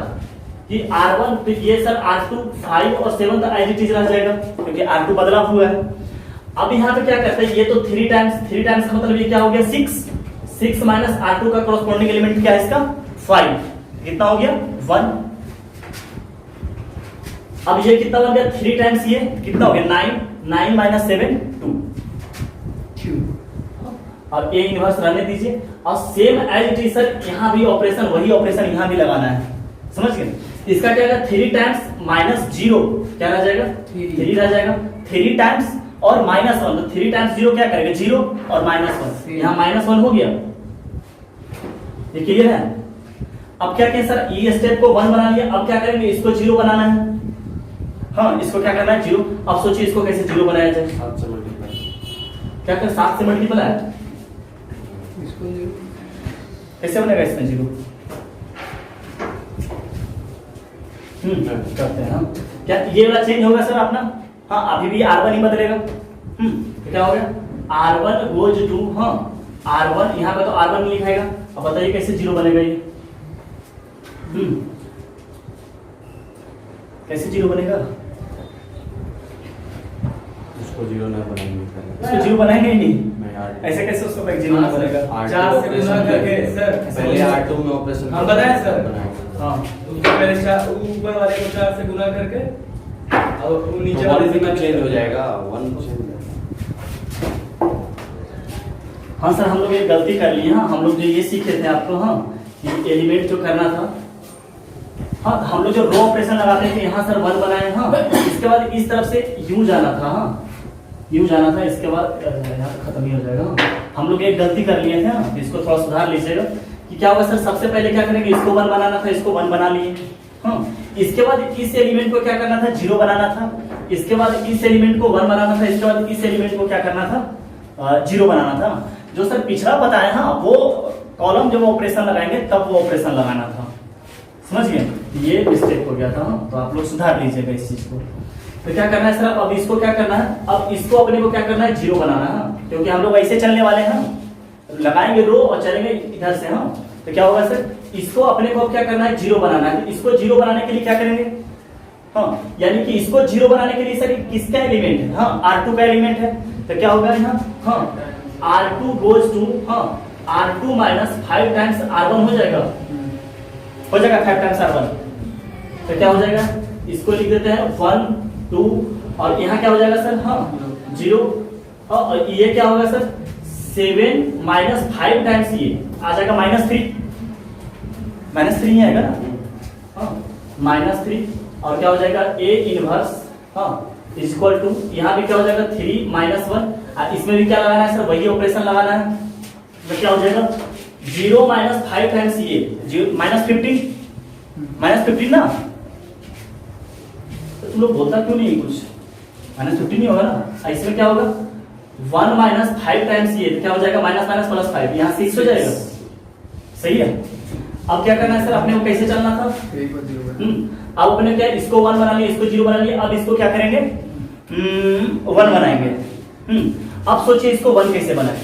कि R1, तो ये सर R2 5 और 7 तो एज इट इज रह जाएगा क्योंकि R2 बदला हुआ है। अब यहाँ पे क्या करते हैं, ये तो 3 टाइम्स का मतलब ये क्या हो गया 6 माइनस R2 का कॉरस्पॉन्डिंग एलिमेंट क्या है इसका 5, कितना हो गया 1। अब ये कितना बन गया 3 टाइम्स, ये कितना हो गया 9 माइनस 7 2। अब ए इनवर्स रहने दीजिए और same as it is sir यहाँ भी ऑपरेशन, वही ऑपरेशन यहाँ भी लगाना है। समझ गए? इसका क्या होगा 3 टाइम्स माइनस 0 क्या रह जाएगा 3 रह जाएगा। 3 टाइम्स और माइनस 1, तो 3 टाइम्स 0 क्या करेगा 0 और माइनस 1, यहाँ माइनस 1 हो गया। ये क्लियर है? अब क्या कहें सर, ये स्टेप को 1 बना लिया। अब क्या करेंगे, इसको 0 बनाना है। हाँ, इसको क्या करना है 0। अब सोचिए इसको कैसे 0 बनाया जाए, 7 से मल्टीप्लाई। क्या कर 7 से मल्टीप्लाई, कैसे बनेगा इसमें 0? करते हैं हम। क्या ये वाला चेंज होगा सर अपना? हाँ, अभी भी R1 ही बदलेगा। तो क्या हो गया R1 गोज टू, हाँ R1 यहाँ पे तो R1 लिखाएगा। अब बताइए कैसे 0 बनेगा ये? कैसे 0 बनेगा? उसको 0 ना बनाएंगे, इसको 0 बनाएंगे ही नहीं। मैं ऐसे कैसे उसको 0 ना बनेगा? 4 से गुना करके सर पहले R2 में ऑपरेशन हम बताएं सर। हाँ, उसको पहले ऊपर वाले को 4 से गुना करके और वो नीचे वाले से चेंज हो जाएगा 1 चेंज। हाँ सर, हम लोग एक गलती कर लिए। हाँ, हम लोग जो ये सीखे थे आपको, हाँ ये एलिमेंट जो करना था, हाँ हम लोग जो रो ऑपरेशन लगाते थे यहाँ सर 1 बनाए। हाँ, इसके बाद इस तरफ से यूं जाना था। हाँ, यूं जाना था, इसके बाद यहाँ पे खत्म ही हो जाएगा। हम लोग एक गलती कर लिए थे, हाँ इसको थोड़ा सुधार लीजिएगा कि क्या होगा सर। सबसे पहले क्या करेंगे, इसको 1 बनाना था, इसको 1 बना लिए। हाँ, इसके बाद इस एलिमेंट को क्या करना था 0 बनाना था। इसके बाद इस एलिमेंट को 1 बनाना था। इसके बाद इस एलिमेंट को क्या करना था 0 बनाना था। जो सर पिछड़ा बताया, हाँ वो कॉलम जब ऑपरेशन लगाएंगे तब वो ऑपरेशन लगाना था। समझ गए? ये मिस्टेक हो गया था। हाँ, तो आप लोग सुधार लीजिएगा इस चीज को। तो क्या करना है सर, अब इसको क्या करना है, अब इसको अपने को क्या करना है 0 बनाना है, क्योंकि हम लोग ऐसे चलने वाले हैं, लगाएंगे रो और चलेंगे इधर से। हाँ, तो क्या होगा सर, इसको अपने को क्या करना है 0 बनाना है। तो इसको 0 बनाने के लिए क्या करेंगे, हाँ यानी कि इसको 0 बनाने के लिए सर किसका एलिमेंट है, हाँ R2 का एलिमेंट है। तो क्या होगा यहाँ, हाँ R2 गोज टू, हाँ R2 माइनस 5 टाइम्स R1 हो जाएगा। हो जाएगा 5 टाइम्स R1, तो क्या हो जाएगा, इसको लिख देते हैं 1 2 और यहाँ क्या हो जाएगा सर, हाँ 0, और ये क्या होगा सर 7 माइनस 5 टाइम्स ये आ जाएगा -3 ही आएगा ना, हाँ -3 और क्या हो जाएगा A इनवर्स, हाँ इक्वल टू यहाँ भी क्या हो जाएगा 3 माइनस 1 और इसमें भी क्या लगाना है सर, वही ऑपरेशन लगाना है, तो क्या हो जाएगा 0 माइनस 5 टाइम्स ये -15 ना, तो तुम लोग बोलता क्यों नहीं कुछ, -15 नहीं होगा ना, इसमें क्या होगा 1 माइनस 5 टाइम्स ये, तो क्या हो जाएगा माइनस माइनस प्लस 5, यहाँ 6 हो जाएगा, सही है। अब क्या करना है सर, अपने को कैसे चलना था, अब अपने क्या इसको 1 बना लिया, इसको 0 बना लिया, अब इसको क्या करेंगे 1 बनाएंगे। अब सोचिए इसको 1 कैसे बनाए,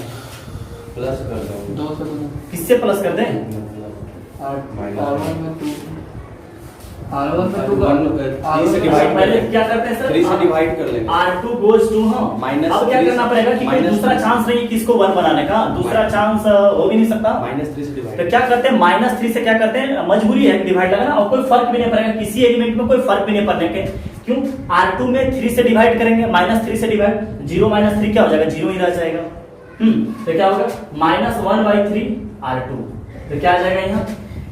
प्लस कर दो, किससे प्लस कर दें, पहले क्या करते हैं सर, 3 से डिवाइड कर लेंगे, R2 goes to, हाँ माइनस, अब क्या करना पड़ेगा कि कोई दूसरा चांस नहीं किसको 1 बनाने का, दूसरा चांस हो भी नहीं सकता, -3 से डिवाइड, तो क्या करते हैं -3 से क्या करते हैं, मजबूरी है डिवाइड लगाना, और कोई फर्क भी नहीं पड़ेगा, किसी एलिमेंट में कोई फर्क भी नहीं पड़ने के, क्यों R2 में 3 से डिवाइड करेंगे, -3 से डिवाइड, 0 माइनस 3 क्या हो जाएगा, 0 ही रह जाएगा, तो क्या होगा -1/3 R2, तो क्या आ जाएगा यहाँ,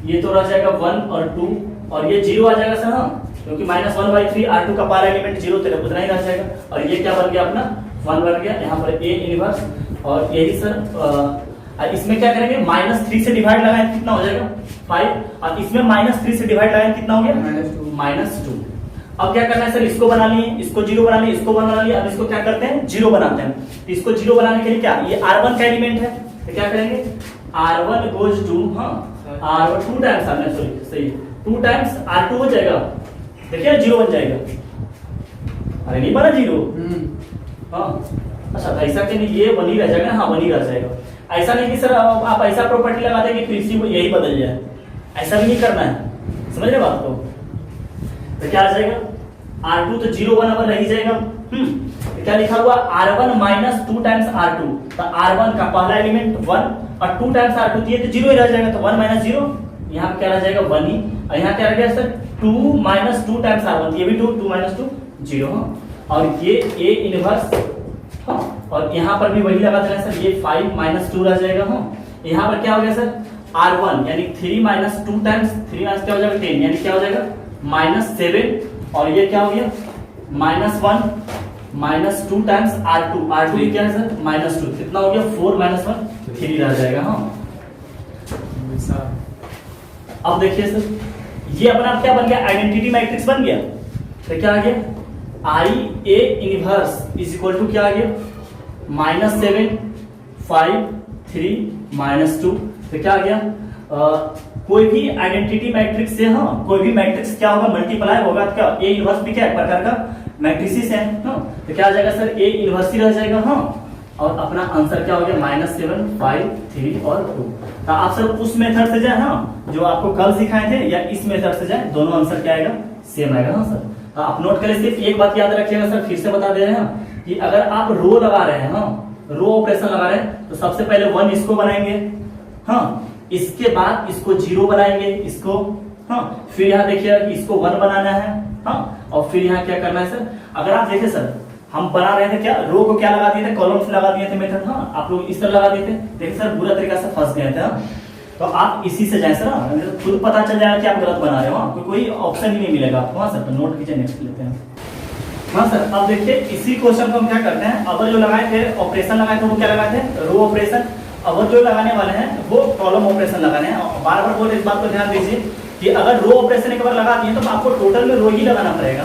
ये तो रह जाएगा 1 और 2 और ये 0 आ जाएगा सर, हाँ क्योंकि -1/3 R2 का पारा एलिमेंट 0 तो उतना ही रह जाएगा, और ये क्या बन गया अपना 1 बन गया, यहाँ पर A इनवर्स, और यही सर इसमें क्या करेंगे -3 से डिवाइड लगाएं कितना हो जाएगा 5, और इसमें -3 से डिवाइड लगाएं कितना हो गया -2। अब क्या करना है सर, इसको बना लिए, इसको 0 बना लिए, इसको बना लिए, अब इसको क्या करते हैं 0 बनाते हैं, तो इसको 0 बनाने के लिए क्या, ये R1 का एलिमेंट है, तो क्या करेंगे R1 गोज टू, हाँ R1 2 टाइम्स, आपने सॉरी सही 2 टाइम्स R2 हो जाएगा, देखिए 0 बन जाएगा, अरे नहीं बना 0, हाँ अच्छा ऐसा कि नहीं ये 1 ही रह जाएगा, हाँ 1 ही रह जाएगा, ऐसा नहीं कि सर आप ऐसा प्रॉपर्टी लगा देंगे कि इसी को यही बदल जाए, ऐसा भी नहीं करना है, समझ रहे बात को, तो क्या आ जाएगा R2 तो 0 1 रह ही जाएगा, तो क्या लिखा हुआ R1 माइनस 2 टाइम्स R2, तो R1 का पहला एलिमेंट 1 और 2 टाइम्स R2 दिए तो 0 ही रह जाएगा, तो 1 माइनस 0, यहाँ पे क्या रह जाएगा 1 ही, और यहाँ क्या रह गया सर 2 माइनस 2 टाइम्स R1, ये भी 2 माइनस 2 0, हाँ और ये A इनवर्स, हाँ और यहाँ पर भी वही लगा देना सर, ये 5 माइनस 2 रह जाएगा, हाँ यहाँ पर क्या हो गया सर R1 यानी 3 माइनस 2 टाइम्स 3 माइनस क्या हो जाएगा 10, यानी क्या हो जाएगा -7, और ये क्या हो गया -1 माइनस 2 टाइम्स R2 ये क्या है सर -2, कितना हो गया 4 माइनस 1 3 रह जाएगा, हाँ अब देखिए सर ये अपना क्या बन गया, आइडेंटिटी मैट्रिक्स बन गया, तो क्या आ गया IA inverse is equal to क्या आ गया -7 5 3 -2, तो क्या आ गया कोई भी आइडेंटिटी मैट्रिक्स से, हाँ कोई भी मैट्रिक्स क्या होगा मल्टीप्लाई होगा, तो क्या A इनवर्स भी क्या एक प्रकार का मैट्रिसेस है, हाँ तो क्या आ जाएगा सर A इनवर्स ही रह जाएगा, हाँ और अपना आंसर क्या हो गया -7 5 3 और 2, तो आप सब उस मेथड से जाए, हाँ जो आपको कल सिखाए थे, या इस मेथड से जाए, दोनों आंसर क्या आएगा सेम आएगा, हाँ सर। तो आप नोट करें, सिर्फ एक बात याद रखिएगा सर, फिर से बता दे रहे हैं कि अगर आप रो लगा रहे हैं, हाँ रो ऑपरेशन लगा रहे हैं, तो सबसे पहले 1 इसको बनाएंगे, हाँ इसके बाद इसको 0 बनाएंगे इसको, हाँ फिर यहाँ देखिएगा कि इसको 1 बनाना है, हाँ और फिर यहाँ क्या करना है सर, अगर आप देखें सर हम बना रहे थे क्या, रो को क्या लगा दिए थे, कॉलम्स लगा दिए थे मेथड, हाँ आप लोग इस तरह लगा दिए थे, देखिए सर बुरा तरीका से फंस गए थे, हाँ तो आप इसी से जाए सर, खुद पता चल जाएगा कि आप गलत बना रहे हो, हाँ कोई ऑप्शन ही नहीं मिलेगा आपको, हाँ सर तो नोट कीजिए, नेक्स्ट लेते हैं, हाँ सर। अब देखिए इसी क्वेश्चन को हम क्या करते हैं, अगर जो लगाए थे ऑपरेशन लगाए थे वो क्या लगाए थे रो ऑपरेशन, अगर जो लगाने वाले हैं वो कॉलम ऑपरेशन लगाने हैं, बार बार बोल इस बात को ध्यान दीजिए कि अगर रो ऑपरेशन एक बार लगा दिए तो आपको टोटल में रो ही लगाना पड़ेगा,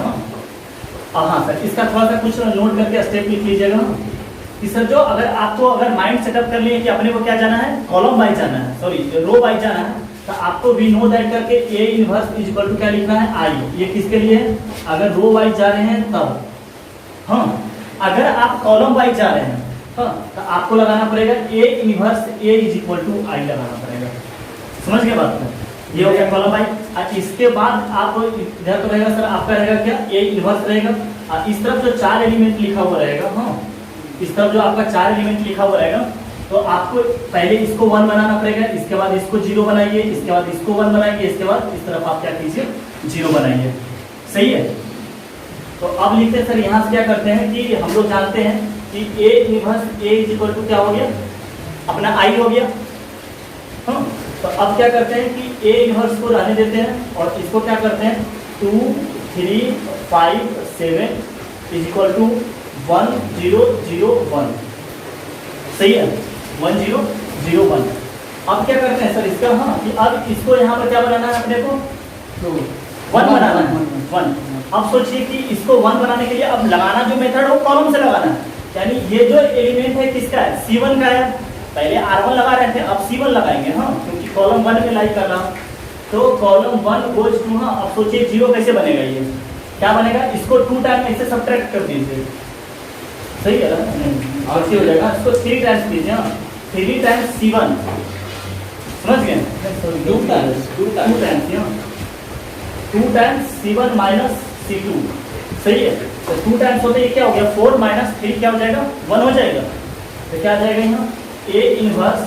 हाँ सर इसका थोड़ा सा कुछ नोट करके स्टेप लिख लीजिएगा कि सर जो अगर माइंड सेटअप कर लिए कि अपने को क्या जाना है कॉलम वाइज जाना है, सॉरी रो वाइज जाना है, तो आपको वी नो दैट करके A inverse is equal to क्या लिखना है I, ये किसके लिए है अगर रो वाइज जा रहे हैं तब, हाँ अगर आप कॉलम वाइज जा रहे हैं, हाँ तो आपको लगाना पड़ेगा A inverse A is equal to I लगाना पड़ेगा, समझ गए बात को, ये हो गया कॉलम वाइज। इसके बाद आप इधर तो रहेगा सर आपका रहेगा क्या A इनवर्स रहेगा, और इस तरफ जो 4 एलिमेंट लिखा हुआ रहेगा, हाँ इस तरफ जो आपका 4 एलिमेंट लिखा हुआ रहेगा तो आपको पहले इसको 1 बनाना पड़ेगा, इसके बाद इसको 0 बनाइए, इसके बाद इसको 1 बनाइए, इसके बाद इस तरफ आप क्या कीजिए 0 बनाइए। सही है। तो अब लिखते हैं सर यहाँ से क्या करते हैं कि हम लोग जानते हैं कि A inverse A is equal to क्या हो गया अपना I हो गया। हाँ, तो अब क्या करते हैं कि A इनवर्स को रहने देते हैं और इसको क्या करते हैं 2 3 5 7 इज इक्वल टू 1 0 0 1। सही है 1 0 0 1। अब क्या करते हैं सर इसका, हाँ कि अब इसको यहाँ पर क्या बनाना है अपने को 1 बनाना है 1। अब सोचिए कि इसको 1 बनाने के लिए अब लगाना जो मेथड है वो कॉलम से लगाना है, यानी ये जो एलिमेंट है किसका है C1 का है। पहले R1 लगा रहे थे, अब C1 लगाएंगे। हाँ, क्योंकि कॉलम 1 में लाई कर रहा हूँ, तो कॉलम 1 गोज टू। हाँ, अब सोचिए 0 कैसे बनेगा, ये क्या बनेगा, इसको 2 टाइम ऐसे सब्ट्रैक्ट कर दीजिए। सही है ना, और हो जाएगा, इसको 3 टाइम्स कीजिए। हाँ, 3 टाइम्स C1 समझ गए, 2 टाइम्स C1 माइनस C2। सही है, तो 2 टाइम्स होते ही क्या हो गया 4 माइनस 3 क्या हो जाएगा 1 हो जाएगा। तो क्या आ जाएगा यहाँ A इनवर्स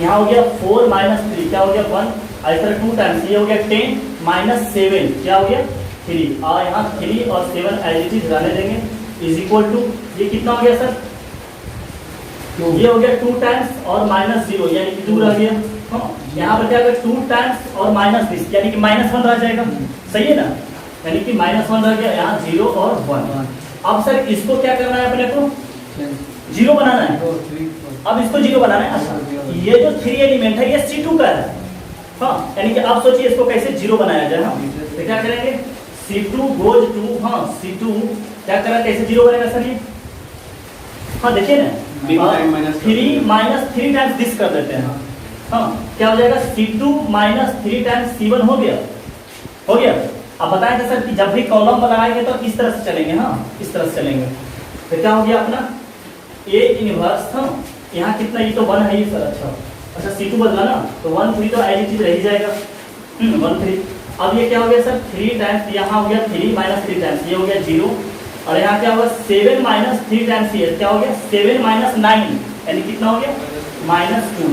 यहाँ हो गया 4 माइनस 3 क्या हो गया 1। ऐसा 2 टाइम्स ये हो गया 10 माइनस 7 क्या हो गया 3। और यहाँ 3 और 7 एज इट इज रहने देंगे इज इक्वल टू ये कितना हो गया सर, ये हो गया 2 टाइम्स और माइनस 0 यानी कि 2 रह गया। हाँ, यहाँ पर क्या होगा 2 टाइम्स और माइनस दिस यानी कि -1 रह जाएगा। सही है ना, यानी कि -1 रह गया, यहाँ 0 और 1। अब सर इसको क्या करना है अपने को 0 बनाना है। अब इसको 0 बनाना है। अच्छा, ये जो 3 एलिमेंट है ये C2 का है। हाँ, यानी कि आप सोचिए इसको कैसे 0 बनाया जाए। हाँ, तो क्या करेंगे C2 गोज टू। हाँ, C2 क्या करें कैसे 0 बनेगा सर ये। हाँ देखिए ना 3 माइनस 3 टाइम्स दिस कर देते हैं। हाँ, क्या हो जाएगा C2 माइनस 3 टाइम्स C1 हो गया, हो गया। अब बताएं तो सर कि जब भी कॉलम बनाएंगे तो इस तरह से चलेंगे। हाँ, इस तरह से चलेंगे। तो क्या हो गया अपना A इनवर्स। हाँ, यहाँ कितना, ये तो 1 है ये सर। अच्छा C2 बदला ना, तो 1 3 तो एज इट इज रह ही जाएगा 1 3। अब ये क्या हो गया सर 3 टाइम्स, यहाँ हो गया 3 माइनस 3 टाइम्स ये हो गया 0। और यहाँ क्या होगा 7 माइनस 3 टाइम्स ये क्या हो गया 7 माइनस 9 यानी कितना हो गया -2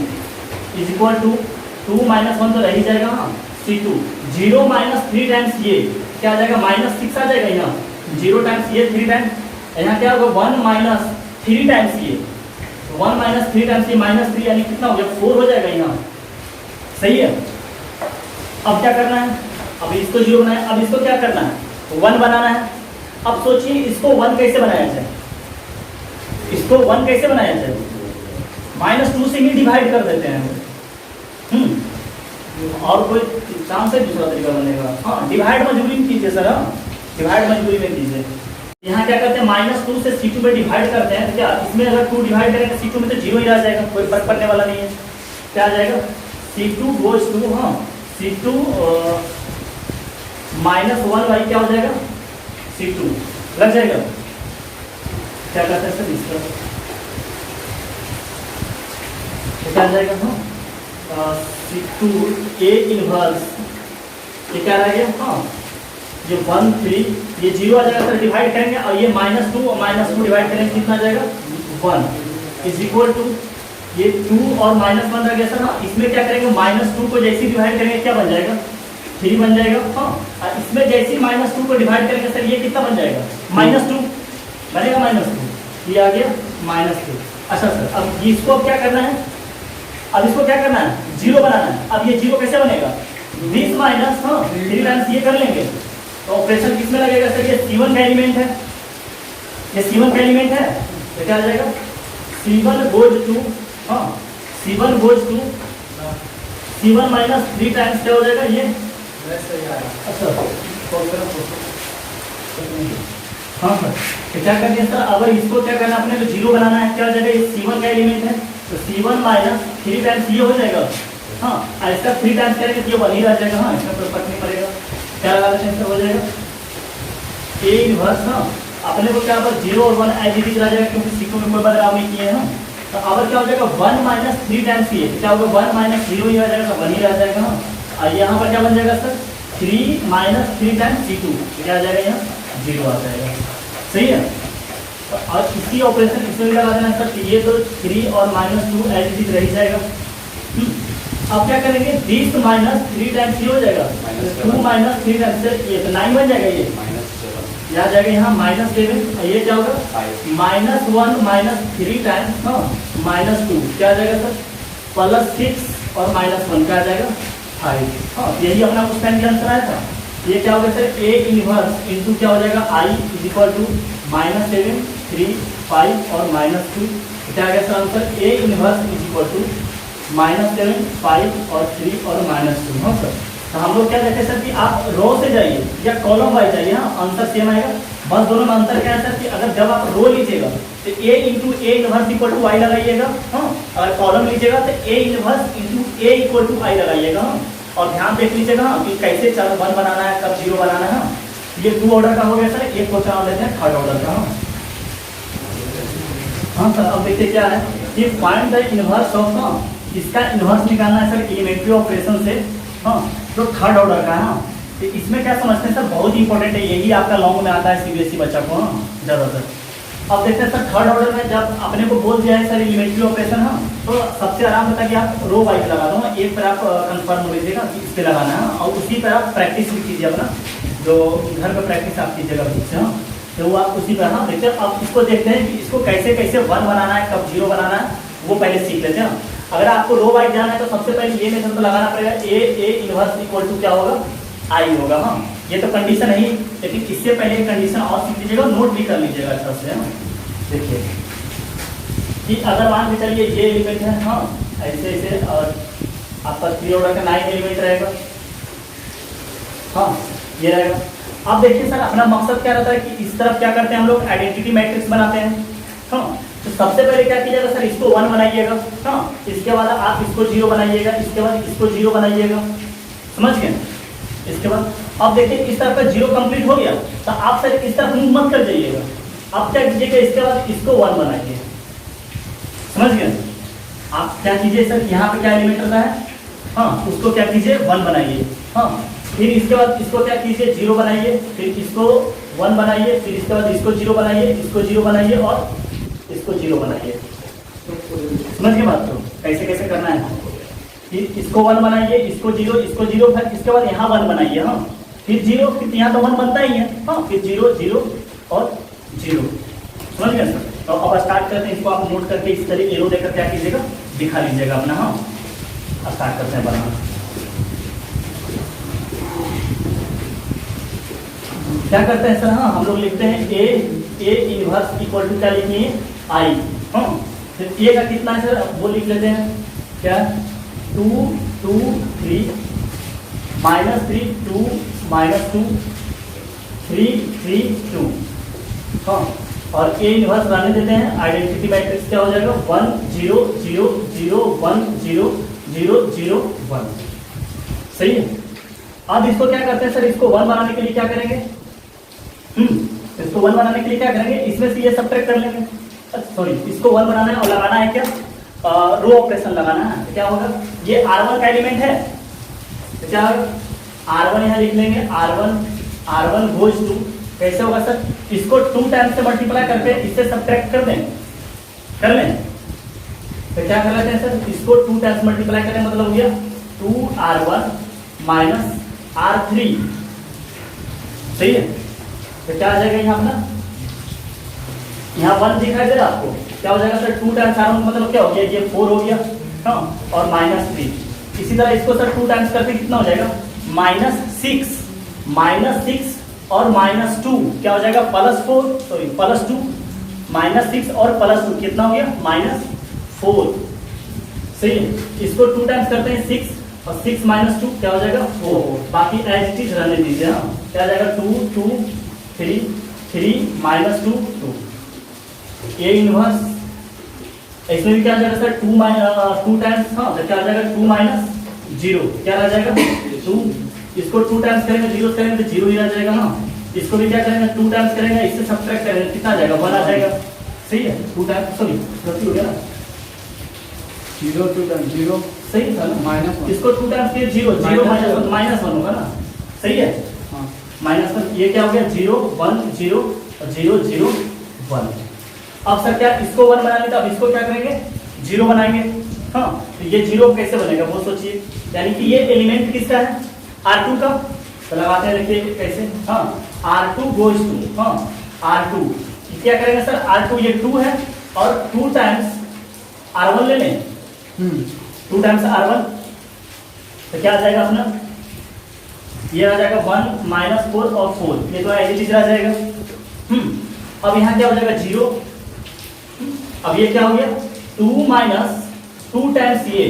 इज इक्वल टू 2 माइनस 1 तो रह ही जाएगा। हाँ, C2 0 माइनस 3 टाइम्स ये क्या आ जाएगा -6 आ जाएगा। यहाँ 0 टाइम्स ये 3 टाइम्स, यहाँ क्या होगा 1 माइनस 3 टाइम्स ये 1 माइनस 3 टाइम्स ये -3 यानी कितना हो गया 4 हो जाएगा यहाँ। सही है। अब क्या करना है, अब इसको 0 बनाना है, अब इसको क्या करना है 1 बनाना है। अब सोचिए इसको 1 कैसे बनाया जाए, इसको 1 कैसे बनाया जाए, -2 से ही डिवाइड कर देते हैं। और कोई काम से दूसरा तरीका बनेगा। हाँ, डिवाइड मजबूरी में कीजिए सर। हाँ, डिवाइड मजबूरी में कीजिए। यहाँ क्या करते हैं -2 से C2 में डिवाइड करते हैं, तो क्या इसमें अगर 2 डिवाइड करें तो C2 में तो 0 ही रह जाएगा, कोई फर्क पड़ने वाला नहीं है। क्या आ जाएगा C2 गोज टू। हाँ, C2 -1 वाई क्या हो जाएगा C2 लग जाएगा। क्या करते हैं सर इसका, तो क्या आ जाएगा हाँ C2 A इनवर्स ये क्या रह गया। हाँ, ये 1 3 ये 0 आ जाएगा सर, डिवाइड करेंगे और ये -2 और -2 डिवाइड करेंगे कितना आ जाएगा 1 इज इक्वल टू ये 2 और -1 रह गया सर। हाँ, इसमें क्या करेंगे -2 को जैसे डिवाइड करेंगे क्या बन जाएगा 3 बन जाएगा। हाँ, और इसमें जैसे -2 को डिवाइड करेंगे सर ये कितना बन जाएगा -2 बनेगा, -2 ये आ गया -2। अच्छा सर, अब इसको क्या करना है, अब इसको क्या करना है 0 बनाना है। अब ये 0 कैसे बनेगा 20 माइनस 3 टाइम्स ये कर लेंगे, तो ऑपरेशन किसमें लगेगा सर, ये C1 का एलिमेंट है, ये C1 का एलिमेंट है। तो क्या आ जाएगा C1 गोज टू। हाँ, C1 goes to C1 minus 3 times क्या हो जाएगा ये। अच्छा हाँ सर, तो क्या कर दिया सर, अगर इसको क्या करना अपने को 0 बनाना है, क्या हो जाएगा ये C1 का एलिमेंट है, तो C1 माइनस 3 टाइम्स ये हो जाएगा। हाँ, ऐसा 3 टाइम्स करेंगे तो ये 1 ही रह जाएगा। हाँ, इसमें कोई फर्क नहीं पड़ेगा। क्या लगा देते हैं हो जाएगा A इनवर्स। हाँ, अपने को क्या होगा 0 और 1 एज इट इज रह जाएगा, क्योंकि C2 में कोई बदलाव नहीं किए हैं। तो अब क्या हो जाएगा 1 माइनस 3 टाइम्स ये क्या होगा 1 माइनस 0 ही रह जाएगा, 1 ही रह जाएगा। हाँ, और यहाँ पर क्या बन जाएगा सर 3 माइनस 3 टाइम्स C2 क्या आ जाएगा, यहाँ 0 आ जाएगा। सही है। तो और इसी ऑपरेशन इसमें भी लगा देना सर। ये तो 3 और -2 एज इट इज रह जाएगा। अब क्या करेंगे, 20 माइनस 3 टाइम्स ये हो जाएगा, 2 माइनस 3 टाइम्स ये तो 9 बन जाएगा। ये -7 यहाँ जाएगा यहाँ -7, ये क्या होगा -1 माइनस 3 टाइम्स -2 क्या आ जाएगा सर, +6 और -1 क्या आ जाएगा 5। हाँ यही अपना उस टाइम का आंसर आया था। ये क्या होगा सर, A इनवर्स इंटू क्या हो जाएगा I इज इक्वल टू -7, 3, 5 और -2 क्या आ गया sir answer, A inverse is equal to -7, 5 और 3 और -2। हाँ सर, तो हम लोग क्या कहते हैं सर कि आप रो से जाइए या कॉलम वाइज जाइए, हाँ आंसर सेम आएगा। बस दोनों में अंतर क्या है सर कि अगर जब आप रो लीजिएगा तो A into A inverse equal to I लगाइएगा। हाँ अगर कॉलम लीजिएगा तो A inverse into A equal to I लगाइएगा। हाँ और ध्यान देख लीजिएगा कि कैसे 1 बनाना है, कब 0 बनाना है। ये 2 ऑर्डर का हो गया सर। एक क्वेश्चन और लेते हैं 3rd ऑर्डर का। हाँ सर, अब देखिए क्या है कि फाइंड द इनवर्स ऑफ, इसका इनवर्स निकालना है सर एलिमेंट्री ऑपरेशन से। हाँ जो 3rd ऑर्डर का है। हाँ तो इसमें क्या समझते हैं सर, बहुत ही इंपॉर्टेंट है, यही आपका लॉन्ग में आता है सीबीएसई बच्चा को। हाँ ज़्यादातर। अब देखते हैं सर 3rd ऑर्डर में जब अपने को बोल दिया है सर एलिमेंट्री ऑपरेशन, हाँ तो सबसे आराम होता है कि आप रो वाइज लगा दो। एक पर आप कंफर्म हो लीजिएगा कि इस पे लगाना है और उसी पर आप प्रैक्टिस भी कीजिए अपना, जो घर पर प्रैक्टिस आप कीजिएगा ठीक से। हाँ तो वो आप उसी पर। हाँ देखते हैं अब इसको देखते हैं कि इसको कैसे कैसे 1 बनाना है, कब 0 बनाना है, वो पहले सीख लेते हैं। अगर आपको रो वाइज जाना है तो सबसे पहले ये मेथड तो लगाना पड़ेगा, A इनवर्स इक्वल टू क्या होगा I होगा। हाँ ये तो कंडीशन है ही, लेकिन इससे पहले एक कंडीशन और सीख लीजिएगा, नोट भी कर लीजिएगा अच्छा से। देखिए कि अगर मान के चलिए ये एलिमेंट है, हाँ ऐसे ऐसे, और आपका 3 ऑर्डर का 9 एलिमेंट रहेगा। हाँ ये रहेगा। अब देखिए सर अपना मकसद क्या रहता है कि इस तरफ क्या करते हैं हम लोग, आइडेंटिटी मैट्रिक्स बनाते हैं। हाँ तो सबसे पहले क्या कीजिएगा सर, इसको 1 बनाइएगा। हाँ इसके बाद आप इसको 0 बनाइएगा, इसके बाद इसको 0 बनाइएगा, समझ गए। इसके बाद अब देखिए इस तरफ का 0 कंप्लीट हो गया तो आप सर इस तरफ मूव मत कर जाइएगा। आप क्या कीजिएगा, इसके बाद इसको 1 बनाइए, समझ गए। आप क्या कीजिए सर, यहाँ पे क्या एलिमेंट रहता है, हाँ उसको क्या कीजिए 1 बनाइए। हाँ फिर इसके बाद इसको क्या कीजिए 0 बनाइए, फिर इसको 1 बनाइए, फिर इसके बाद इसको 0 बनाइए, इसको 0 बनाइए और इसको 0 बनाइए। समझ गए बात को कैसे कैसे करना है। फिर इसको 1 बनाइए, इसको 0, इसको 0, फिर इसके बाद यहाँ 1 बनाइए। हाँ फिर 0, फिर यहाँ तो 1 बनता ही है। हाँ फिर 0, 0 और 0, समझ गए सर। तो अब स्टार्ट करते हैं, इसको आप नोट करके इस तरह एरो देकर क्या कीजिएगा, दिखा लीजिएगा अपना। हाँ स्टार्ट करते हैं बनाना। क्या करते हैं सर, हाँ हम लोग लिखते हैं A इनवर्स इक्वल टू क्या लिखिए I। हाँ फिर A का कितना है सर, वो लिख लेते हैं क्या, 2, 2, 3, -3, 2, -2, 3, 3, 2। हाँ और A इनवर्स रहने देते हैं। आइडेंटिटी मैट्रिक्स क्या हो जाएगा, 1, 0, 0, 0, 1, 0, 0, 0, 1। सही है। अब इसको क्या करते हैं सर, इसको 1 बनाने के लिए क्या करेंगे, इसको 1 बनाने के लिए क्या करेंगे, इसमें से ये सब्ट्रैक्ट कर लेंगे। सॉरी, इसको 1 बनाना है और लगाना है क्या, रो ऑपरेशन लगाना है। तो क्या होगा, ये R1 का एलिमेंट है तो क्या होगा, R1 यहाँ लिख लेंगे, R1 गोज टू, कैसे होगा सर, इसको 2 टाइम्स से मल्टीप्लाई करके इससे सब्ट्रैक्ट कर लें। तो क्या कर लेते हैं सर, इसको 2 टाइम्स मल्टीप्लाई करें, मतलब हो गया 2R1 माइनस R3। सही है। तो क्या आ जाएगा यहाँ अपना, यहाँ 1 दिखाई दे रहा है आपको, क्या हो जाएगा सर 2 टाइम्स R1 मतलब क्या हो गया, ये 4 हो गया। हाँ और -3। इसी तरह इसको सर 2 टाइम्स करके कितना हो जाएगा, -6 और -2 क्या हो जाएगा, +4, सॉरी +2, -6 और +2 कितना हो गया, -4। सही है। इसको 2 टाइम्स करते हैं 6 और 6 -2 क्या हो जाएगा 4। बाकी एज इट इज रहने दीजिए। हाँ क्या हो जाएगा 2, 2, 3, 3 -2, 2। A इनवर्स इसमें भी क्या आ जाएगा सर 2 टाइम्स। हाँ तो क्या आ जाएगा 2 - 0 क्या रह जाएगा 2। इसको 2 टाइम्स करेंगे, 0 करेंगे तो 0 ही रह जाएगा। हाँ इसको भी क्या करेंगे 2 टाइम्स करेंगे, इससे सब्ट्रैक्ट करेंगे, कितना आ जाएगा 1 आ जाएगा। सही है। 2 टाइम्स, सॉरी गलती हो गया ना, 0, 2 टाइम्स 0 सही था ना, -1। इसको 2 टाइम्स किए 0, 0 -1 होगा ना। सही है। हाँ -1 ये क्या हो गया 0, 1, 0 और 0, 0, 1। अब सर क्या इसको 1 बनाने तो अब इसको क्या करेंगे 0 बनाएंगे। हाँ तो ये 0 कैसे बनेगा वो सोचिए, यानी कि ये एलिमेंट किसका है R2 का। तो लगाते हैं देखिए कैसे, हाँ R2 गोज टू, हाँ R2 क्या करेंगे सर R2 ये 2 है और 2 टाइम्स R1 ले लें, 2 टाइम्स R1 तो क्या आ जाएगा अपना, ये आ जाएगा 1 माइनस 4 और 4, ये तो ऐसी चीज आ जाएगा। अब यहाँ क्या हो जाएगा 0, अब ये क्या हो गया 2 माइनस 2 टाइम्स ये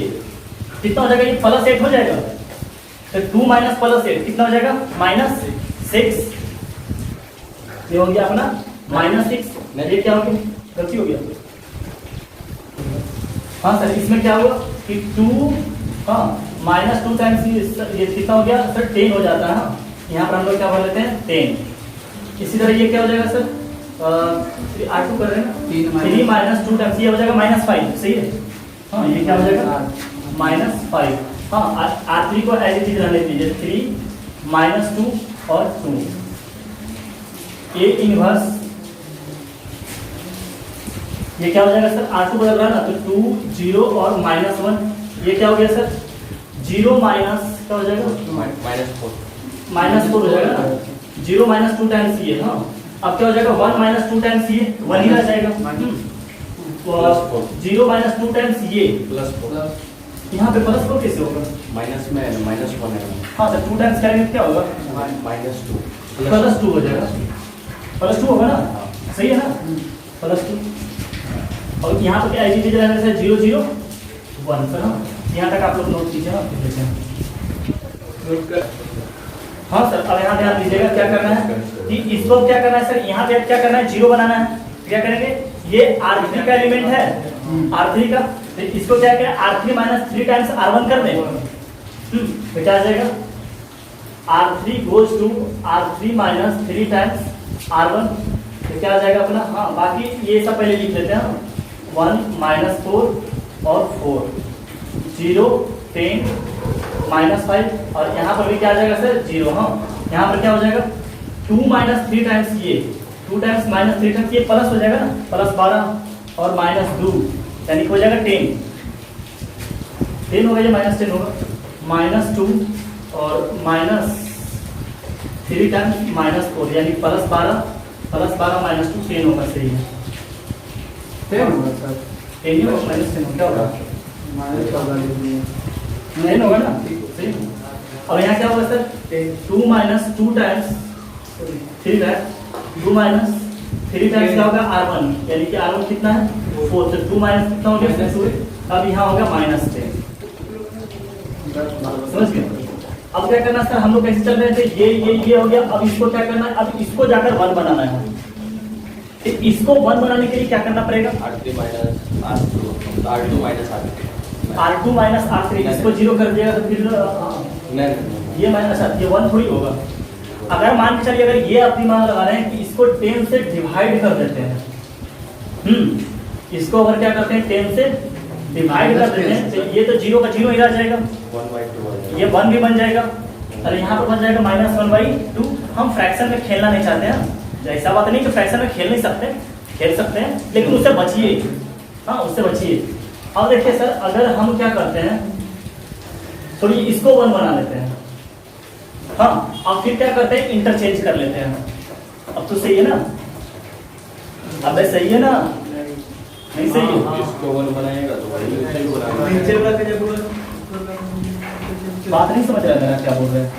कितना हो जाएगा, ये प्लस 8 हो जाएगा, तो 2 माइनस प्लस 8 कितना हो जाएगा -6, ये हो गया अपना -6। ये क्या हो गया, गलती हो गया, हाँ सर इसमें क्या होगा कि 2 हाँ -2 टाइम्स ये कितना हो गया सर 10 हो जाता है। हाँ यहाँ पर हम लोग क्या बोल लेते हैं 10। इसी तरह ये क्या हो जाएगा सर R2 कर रहे हैं ना 3 माइनस 2 टाइम्स ये हो जाएगा -5, सही है। हाँ ये क्या हो जाएगा -5। हाँ R3 को ऐसी चीज रहने दीजिए 3 -2 और 2 A इनवर्स, ये क्या हो जाएगा सर R2 बदल रहा है ना तो 2 0 और -1, ये क्या हो गया सर 0 माइनस क्या हो जाएगा -4 हो जाएगा ना, 0 माइनस 2 टाइम्स ये। हाँ अब क्या हो जाएगा 1 माइनस 2 टाइम्स ये 1 ही रह जाएगा, 0 माइनस 2 टाइम्स ये +4, यहाँ पे +4 कैसे होगा, माइनस में -1 है। हाँ तो 2 टाइम्स करेंगे क्या होगा +2 हो जाएगा, +2 होगा ना, सही है ना +2। और यहाँ पर क्या ऐसी चीज रहने से 0 0 1 सर। हाँ यहाँ तक आप लोग नोट कीजिए ना। हाँ सर अब यहाँ ध्यान दीजिएगा क्या करना है कि इसको क्या करना है सर, यहाँ पे क्या करना है 0 बनाना है। क्या करेंगे ये R3 का एलिमेंट है, R3 का, तो इसको क्या करें R3 माइनस 3 टाइम्स R1 कर दें, तो क्या आ जाएगा R3 goes to R3 minus 3 times R1, तो क्या आ जाएगा अपना। हाँ बाकी ये सब पहले लिख लेते हैं, 1 -4 और 4 0 10 -5 और यहाँ पर भी क्या आ जाएगा सर 0। हाँ यहाँ पर क्या हो जाएगा 2 माइनस 3 टाइम्स ये 2 टाइम्स -3 टाइम्स ये प्लस हो जाएगा ना, +12 और -2 यानी हो जाएगा 10 हो गया, -10 होगा, -2 और -3 टाइम्स -4 यानी +12 -2 10 होगा, सही है 10 होगा सर, 10 होगा -10 क्या होगा 9 होगा ना, सही। अब यहाँ क्या होगा सर 2 माइनस 2 टाइम्स 3 है, 2 माइनस 3 टाइम्स क्या होगा R1 यानी कि R1 कितना है 4, तो 2 माइनस कितना हो गया 2, अब यहाँ होगा -10, समझ गए। अब क्या करना सर हम लोग कैसे चल रहे थे, ये हो गया, अब इसको क्या करना है, अब इसको जाकर 1 बनाना है। तो इसको 1 बनाने के लिए क्या करना पड़ेगा R2 माइनस R3, इसको 0 कर दिएगा तो फिर ये माइनस ये 1 थोड़ी होगा। अगर मान के चलिए अगर ये आप दिमाग लगा रहे हैं कि इसको 10 से डिवाइड कर देते हैं, इसको अगर क्या करते हैं 10 से डिवाइड कर देते हैं तो ये तो 0 का 0 ही रह जाएगा, ये 1 भी बन जाएगा, अरे यहाँ पर बन जाएगा -1/2। हम फ्रैक्शन में खेलना नहीं चाहते हैं, ऐसा बात नहीं कि फ्रैक्शन में खेल नहीं सकते, खेल सकते हैं लेकिन उससे बचिए, हाँ उससे बचिए। अब देखिए सर अगर हम क्या करते हैं थोड़ी इसको 1 बना लेते हैं, हाँ अब फिर क्या करते हैं इंटरचेंज कर लेते हैं। अब तो सही है ना, अब सही है ना, नहीं सही है, इसको 1 बनाएगा तो बात नहीं समझ रहा मेरा क्या बोल रहे हैं।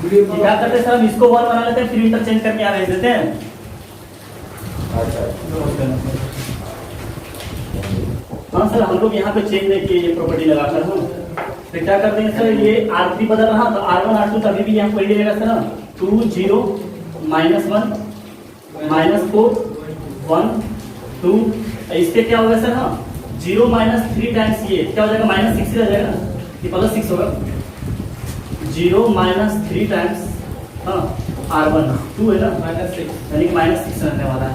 क्या करते हैं सर हम इसको 1 बना लेते हैं फिर इंटरचेंज करके यहाँ भेज देते हैं। हाँ सर हम लोग यहाँ पे चेंज नहीं किए ये प्रॉपर्टी लगाकर, तो क्या करते हैं सर ये R3 बदल रहा तो R1 R2 तभी भी यहाँ वही रहेगा सर, 2 0 -1 -4 1 2, इसके क्या होगा सर, हाँ 0 -3 टाइम्स ये क्या हो जाएगा -6 रह जाएगा ना, ये +6 होगा, 0 -3 टाइम्स हाँ R1 2 है ना -6 यानी कि -6 रहने वाला है,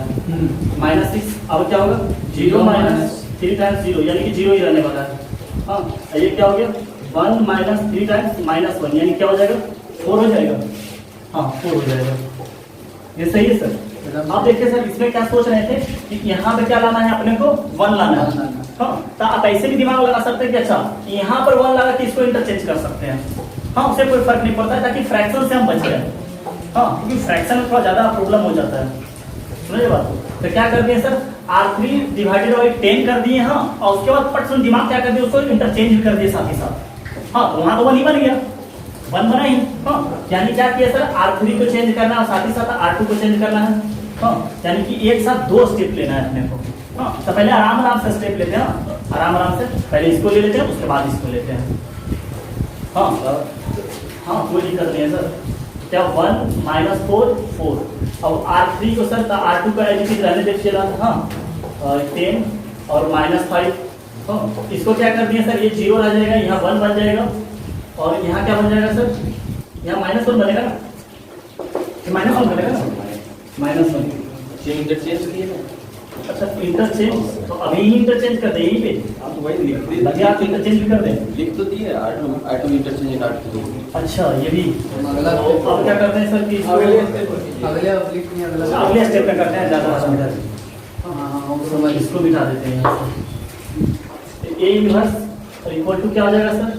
-6। अब क्या होगा 0 -3 टाइम्स 0 यानी कि 0 ही रहने वाला है। हाँ ये क्या हो गया 1 -3 टाइम्स -1 यानी क्या हो जाएगा 4 हो जाएगा, हाँ 4 हो जाएगा, ये सही है सर। अब देखिए सर इसमें क्या सोच रहे थे कि यहाँ पे क्या लाना है अपने को 1 लाना है। हाँ तो आप ऐसे भी दिमाग लगा सकते हैं कि अच्छा यहाँ पर 1 लगा के इसको इंटरचेंज कर सकते हैं। हाँ उससे कोई फर्क नहीं पड़ता है ताकि फ्रैक्शन से हम बच जाए। हाँ क्योंकि फ्रैक्शन में थोड़ा ज्यादा प्रॉब्लम हो जाता है। समझे बात? तो क्या कर दिए सर R3 डिवाइडेड बाई 10 कर दिए। हाँ और उसके बाद पट से दिमाग क्या कर दिया उसको इंटरचेंज भी कर दिए साथ ही साथ। हाँ तो वहां तो 1 ही बन गया, 1 बना ही। हाँ यानी क्या किया सर R3 को चेंज करना है और साथ ही साथ R2 को चेंज करना है। हाँ यानी कि एक साथ 2 स्टेप लेना है अपने को। हाँ तो पहले आराम आराम से स्टेप लेते हैं, आराम से पहले इसको ले लेते हैं उसके बाद इसको लेते हैं। हाँ हाँ कोई दिक्कत नहीं है सर। क्या 1 - 4 4 अब R3 को सर R2 का एडिटिव रहने देखिए। हाँ 10 और -5। हाँ इसको क्या कर दिया सर ये 0 रह जाएगा, यहाँ 1 बन जाएगा और यहाँ क्या बन जाएगा सर यहाँ -1 बनेगा ना, -1 बनेगा ना, -1 इंटरचेंज किए ना। अच्छा इंटरचेंज तो अभी ही इंटरचेंज कर दे यहीं पे। आप तो वही लिख दिए, लगे आप इंटरचेंज भी कर दें। लिख तो दिए R2 इंटरचेंज इन R2। अच्छा ये भी अगला तो अब क्या करते हैं सर कि इसको अगले स्टेप पर अगले स्टेप में करते हैं, ज्यादा आसान है। समझ इसको बिठा देते हैं यहाँ से। A इनवर्स इक्वल टू क्या हो जाएगा सर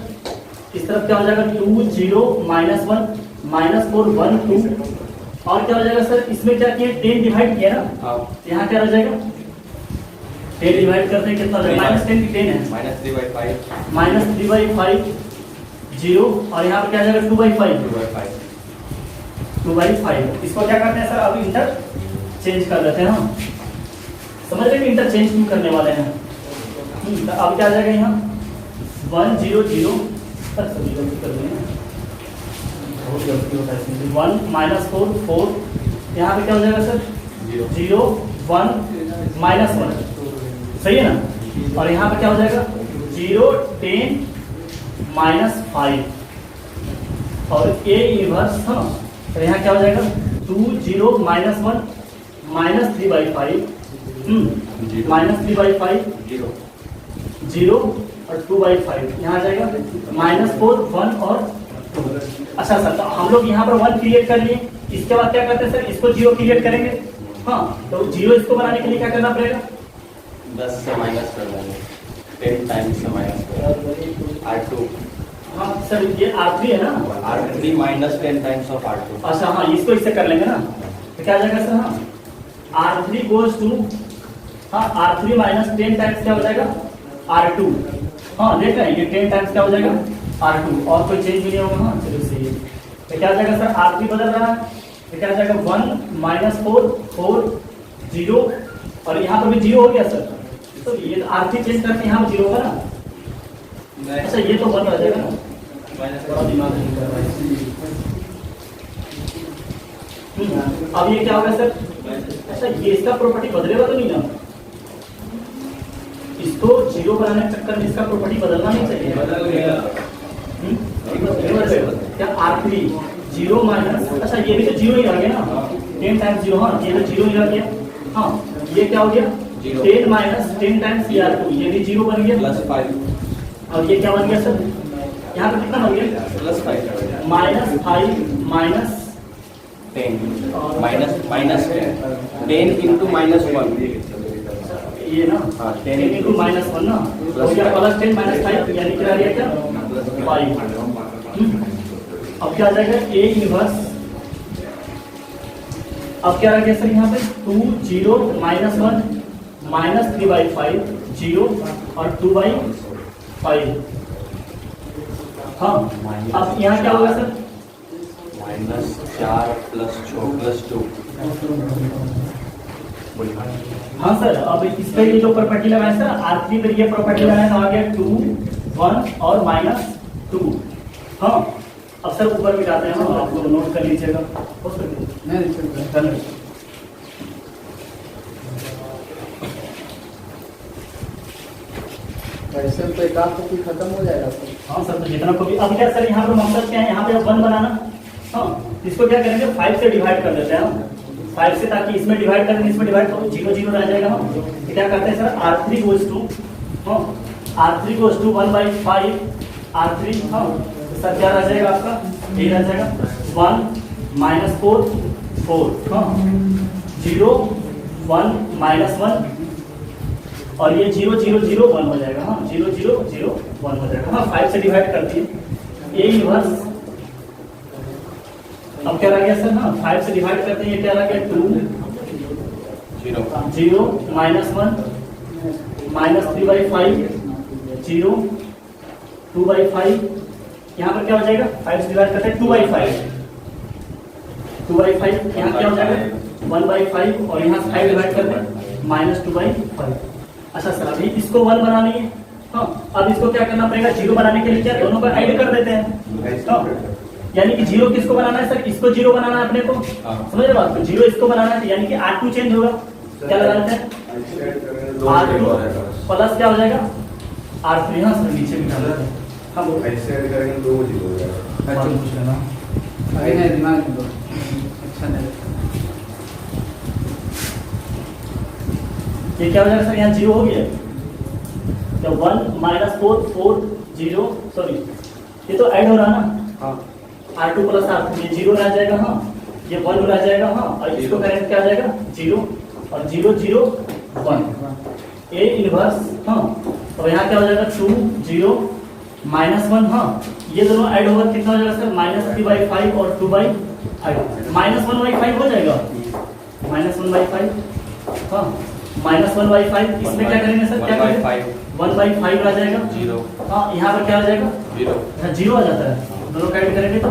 इस तरफ क्या हो जाएगा 2 0 -1 -4 1 2 और क्या हो जाएगा सर इसमें क्या किया 10 डिवाइड किया ना। हाँ यहाँ क्या रह जाएगा 10 डिवाइड करते हैं कितना हो जाएगा -10 की 10 है -3/5 -3/5 0 और यहाँ पे क्या आ जाएगा 2/5 2/5। इसको क्या करते हैं सर अब इंटर चेंज कर देते हैं। हम समझ रहे हैं कि इंटरचेंज क्यों करने वाले हैं। तो अब क्या आ जाएगा यहाँ 1 0 0 सभी गलती कर रहे हैं, बहुत गलती होता है इसमें। 1 -4 4 यहाँ पे क्या हो जाएगा सर 0 1 -1 सही है ना। और यहाँ पे क्या हो जाएगा 0 10 -5 और A इनवर्स। हाँ तो यहाँ क्या हो जाएगा 2 0 -1 -3/5 -3/5 0 और 2/5 यहाँ आ जाएगा -4 1 और 2। अच्छा सर तो हम लोग यहाँ पर 1 क्रिएट कर लिए, इसके बाद क्या करते हैं सर इसको 0 क्रिएट करेंगे। हाँ तो 0 इसको बनाने के लिए क्या करना पड़ेगा 10 से माइनस कर देंगे 10 टाइम्स से माइनस कर R2 हाँ सर ये R3 है ना R3 -10 टाइम्स ऑफ R2। अच्छा हाँ इसको इससे कर लेंगे ना तो क्या आ जाएगा सर हाँ R3 गोज टू हाँ R3 -10 टाइम्स क्या हो जाएगा R2। हाँ देख रहे हैं ये 10 टाइम्स क्या हो जाएगा R2 और कोई चेंज भी नहीं होगा। हाँ चलो सही है। तो क्या आ जाएगा सर R3 बदल रहा है तो क्या आ जाएगा 1 -4 4 0 और यहाँ पर भी 0 हो गया सर। तो ये R3 चेंज करके यहाँ पर 0 होगा ना। अच्छा ये तो 1 रह जाएगा ना, बड़ा दिमाग नहीं कर रहा है। अब ये क्या होगा सर अच्छा ये इसका प्रॉपर्टी बदलेगा तो नहीं ना, इसको 0 बनाने के चक्कर में इसका प्रॉपर्टी बदलना नहीं चाहिए। बदल गया। क्या R3 0 माइनस अच्छा ये भी तो 0 ही रह गया ना 10 टाइम्स 0। हाँ ये तो 0 ही रह गया। हाँ ये क्या हो गया 10 - 10 टाइम्स R2 ये भी 0 बन गया +5 और ये क्या बन गया सर यहाँ पे कितना बन गया +5 -5 10 10 into -1 ये ना हाँ, 10 into -1 ना हो गया +10 -5 यानी क्या आ गया क्या 5। अब क्या आ जाएगा A इनवर्स। अब क्या आ गया सर यहाँ पे 2 0 -1 -3/5 0 और 2/5। हाँ अब यहाँ क्या होगा सर -4 + 2 हाँ सर अब इस पे ये जो प्रॉपर्टी लगाए सर R3 पर ये प्रॉपर्टी लगाए तो आ गया 2 1 और -2। हाँ अब सर ऊपर भी जाते हैं। हाँ आप लोग नोट कर लीजिएगा हो सकता है। ऐसे में तो एक आध कॉपी खत्म हो जाएगा सर। हाँ सर तो जितना को भी अब क्या सर यहाँ पर मकसद क्या है यहाँ पे 1 बनाना। हाँ इसको क्या करेंगे 5 से डिवाइड कर देते हैं 5 से ताकि इसमें डिवाइड करेंगे इसमें डिवाइड तो 0 0 रह जाएगा। हाँ तो क्या करते हैं सर R3 गोज टू हाँ R3 गोज टू 1/5 R3। हाँ तो सर क्या रह जाएगा आपका ये रह जाएगा 1 -4 4 हाँ 0 1 माइनस 1 और ये 0 0 0 1 हो जाएगा। हाँ 0 0 0 1 हो जाएगा। हाँ 5 से डिवाइड करती है ए इनवर्स। अब क्या रह गया सर? हाँ 5 से डिवाइड करते हैं, ये क्या रह गया 2 0 माइनस 1 माइनस 3/5 0 2/5। यहाँ पर क्या हो जाएगा? 5 से डिवाइड करते हैं 2/5 2/5। यहाँ क्या हो जाएगा 1/5 और यहाँ 5 डिवाइड करते हैं माइनस 2/5। अच्छा सर अभी इसको 1 बनानी है। हाँ अब इसको क्या करना पड़ेगा? 0 बनाने के लिए क्या दोनों को ऐड कर देते हैं। हाँ, यानी कि 0 किसको बनाना है सर? इसको 0 बनाना है अपने को। समझ रहे बात? 0 इसको बनाना है, यानी कि R2 चेंज होगा। क्या लगा लेते हैं? R2 प्लस क्या हो जाएगा? R3। यहाँ सर नीचे भी डाल देते हैं। हाँ बोलो। ऐसे ऐड करेंगे 2 0 हो जाएगा। और पूछ लेना। अभी नहीं दिमाग में दो अच्छा नहीं लगता। ये क्या हो जाएगा सर? यहाँ 0 हो गया तो 1 माइनस 4 4 0 सॉरी ये तो ऐड हो रहा है ना। हाँ R2 प्लस R3 ये 0 रह जाएगा। हाँ ये 1 रह जाएगा। हाँ और इसको करेंगे क्या आ जाएगा 0 और 0 0 1 ए इनवर्स। हाँ और यहाँ क्या हो जाएगा 2 0 माइनस 1। हाँ ये दोनों ऐड होकर कितना हो जाएगा सर? माइनस 3/5 और 2/5 माइनस 1/5 हो जाएगा। माइनस 1/5 हाँ माइनस 1/5 इसमें क्या करेंगे सर? क्या करेंगे 1/5 आ जाएगा 0 हाँ यहाँ पर क्या आ जाएगा 0 हाँ 0 आ जाता है। दोनों का ऐड करेंगे तो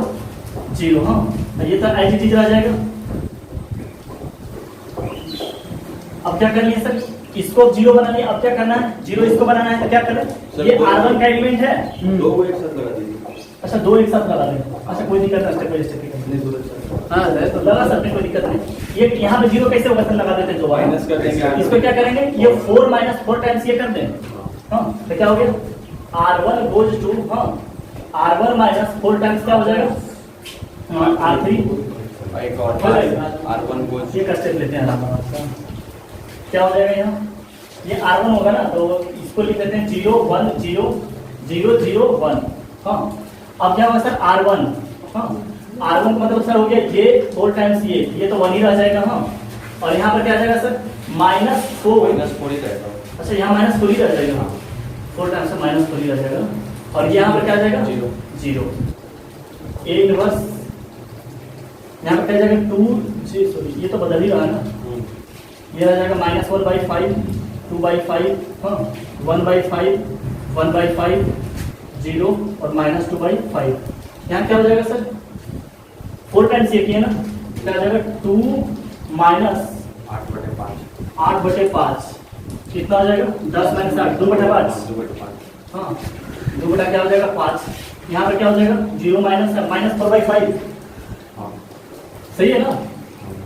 0। हाँ ये तो ऐसी चीज आ जाएगा। अब क्या करनी है सर? इसको 0 बनानी है। अब क्या करना है? 0 इसको बनाना है तो क्या करें? ये R1 का एलिमेंट है। 2 को एक साथ लगा दीजिए। अच्छा 2 एक साथ लगा दें। अच्छा कोई दिक्कत नहीं, स्टेप बाय स्टेप नहीं 2 एक साथ हाँ है तो लगा सकते हैं, कोई दिक्कत नहीं। ये यहाँ पे 0 कैसे होगा सर? लगा देते हैं 2 माइनस कर देंगे। इसको क्या करेंगे? ये 4 माइनस 4 टाइम्स ये कर दें। हाँ तो क्या हो गया? R1 गोज टू हाँ R1 माइनस 4 टाइम्स क्या हो जाएगा? R3 एक और हो जाएगा। R1 को ये का स्टेप लेते हैं आराम से। क्या हो जाएगा यहाँ? ये R1 होगा ना तो इसको लिख देते हैं 0 1 0 0 0 1। हाँ अब क्या होगा सर? R1 हाँ R1 का मतलब सर हो गया ये 4 टाइम्स ये तो 1 ही रह जाएगा। हाँ और यहाँ पर क्या आ जाएगा सर? -4 -4 ही रहेगा। अच्छा यहाँ -4 ही रह जाएगा। 4 टाइम्स से -4 ही रह जाएगा और यहाँ पर क्या आ जाएगा? 0 ए इनवर्स। यहाँ पर क्या आ जाएगा 2 सॉरी ये तो बदल ही रहा है ना। ये आ जाएगा -1/5 2/5 हाँ 1/5 1/5 0 और -2/5। यहाँ क्या हो जाएगा सर? 4 टाइम्स ये किया ना क्या हो जाएगा 2 माइनस 8/5 8/5 कितना हो जाएगा? 10 माइनस 8 2/5 2/5 हाँ 2 बटा क्या हो जाएगा 5। यहाँ पर क्या हो जाएगा 0 माइनस 4/5 हाँ सही है ना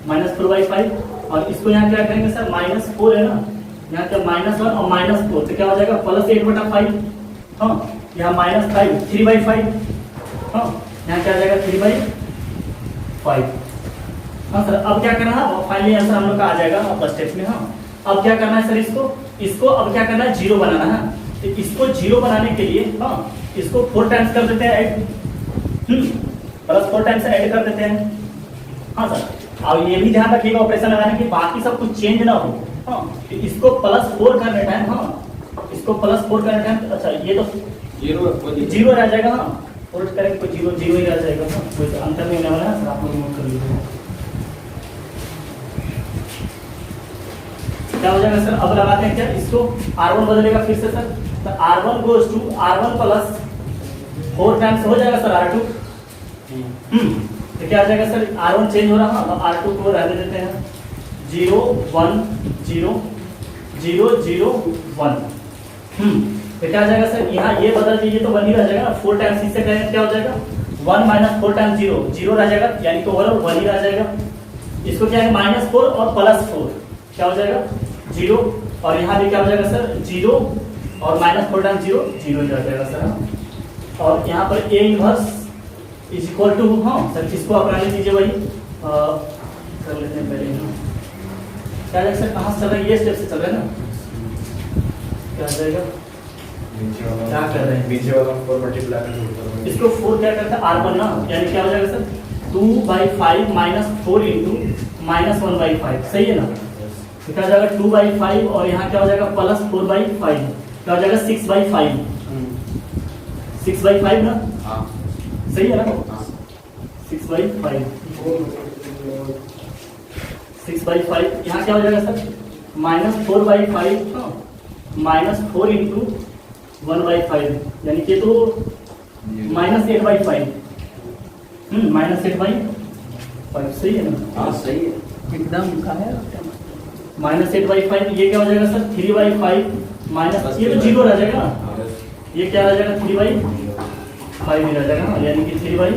-4/5 और इसको यहाँ क्या करेंगे सर? -4 है ना यहाँ क्या -1 और -4 तो क्या हो जाएगा +8/5 हाँ यहाँ -5 3/5 हाँ यहाँ क्या आ जाएगा 3/5 हाँ सर। अब क्या करना है? फाइनली आंसर हम लोग का आ जाएगा फर्स्ट स्टेप में। हाँ अब क्या करना है सर? इसको अब क्या करना है? 0 बनाना है। तो इसको 0 बनाने के लिए हाँ इसको 4 टाइम्स कर देते हैं ऐड +4 टाइम्स ऐड कर देते हैं। हाँ सर अब ये भी ध्यान रखिएगा ऑपरेशन लगाने की बाकी सब कुछ चेंज ना हो। हाँ तो इसको +4 करने टाइम हाँ इसको +4 करने टाइम अच्छा ये तो 0 रह जाएगा। हाँ फोल्ड करेंगे तो 0 0 ही रह जाएगा। हाँ कोई अंतर नहीं होने वाला है सर। आप लोग नोट कर लीजिए क्या हो जाएगा सर? अब लगाते हैं क्या इसको? R1 बदलेगा फिर से सर तो R1 goes to R1 plus 4 times हो जाएगा सर R2 तो क्या आ जाएगा सर? R1 चेंज हो रहा है तो R2 को रहने देते हैं 0 1 0 0 0 1 तो क्या आ जाएगा सर? यहाँ ये बदल दीजिए तो 1 ही रह जाएगा ना। 4 टाइम्स इससे करेंगे क्या हो जाएगा? 1 माइनस 4 टाइम्स 0 0 रह जाएगा यानी कि ओवरऑल 1 ही रह जाएगा। इसको क्या है -4 और +4 क्या हो जाएगा 0 और यहाँ भी क्या हो जाएगा सर 0 और -4 टाइम्स 0 0 ही रह जाएगा सर। और यहाँ पर A inverse is equal to हाँ सर इसको आप रहने दीजिए वही कर लेते हैं पहले क्या जाएगा सर? कहाँ से चल रहा है? ये स्टेप से चल रहा है ना। क्या आ जाएगा? क्या कर रहे हैं? नीचे वाला 4 मल्टीप्लाई करके ऊपर में। इसको 4 क्या करता है? R1 ना यानी क्या हो जाएगा सर 2/5 -4 इंटू -1/5, सही है ना? तो क्या हो जाएगा 2/5 और यहाँ क्या हो जाएगा प्लस 4/5, क्या हो जाएगा 6/5, 6/5 ना, हाँ सही है ना? हाँ 6/5, 6/5 यहाँ क्या हो जाएगा सर -4/5, -4 इंटू 1/5 यानी कि तो -8/5, -8/5 सही है ना? हाँ सही है। एकदम का है -8/5 ये क्या हो जाएगा सर 3/5 माइनस ये तो जीरो रह जाएगा ना, ये क्या रह जाएगा 3/5 ही रह जाएगा ना, यानी कि 3/5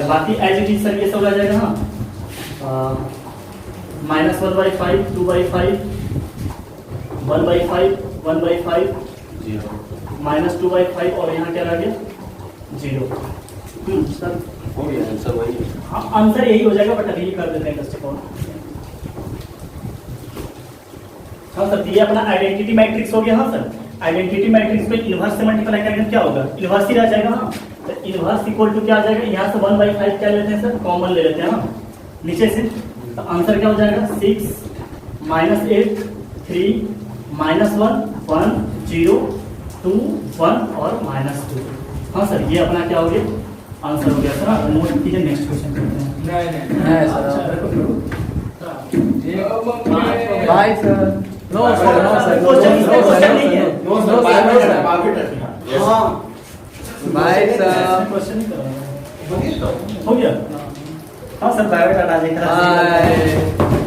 बाकी एज इट इज सर ये सब रह जाएगा ना, -1/5 2/5 1/5 1/5 जीरो -2/5 और यहाँ क्या रह गया 0। सर हो गया आंसर वही है। हाँ आंसर यही हो जाएगा, बट अभी कर देते हैं दृष्टिकोण। हाँ सर ये अपना आइडेंटिटी मैट्रिक्स हो गया। हाँ सर आइडेंटिटी मैट्रिक्स पे इनवर्स से मल्टीप्लाई करेंगे क्या होगा, इनवर्स ही रह जाएगा। हाँ तो इनवर्स इक्वल टू क्या आ जाएगा, यहाँ से 1/5 क्या लेते हैं सर, कॉमन ले लेते हैं ना नीचे से, तो आंसर क्या हो जाएगा 6 -8 3 -1 1 0 2 1 और -2। हाँ सर ये अपना क्या हो गया, आंसर हो गया सर। नोट कीजिए, नेक्स्ट क्वेश्चन करते हैं। नहीं सर भाई sir no sir no sir question नहीं है। नो सर, काफी टफ है। हाँ भाई सर क्वेश्चन नहीं कर रहा हूँ। हो गया। हाँ सर बायोडाटा देख रहा है। भाई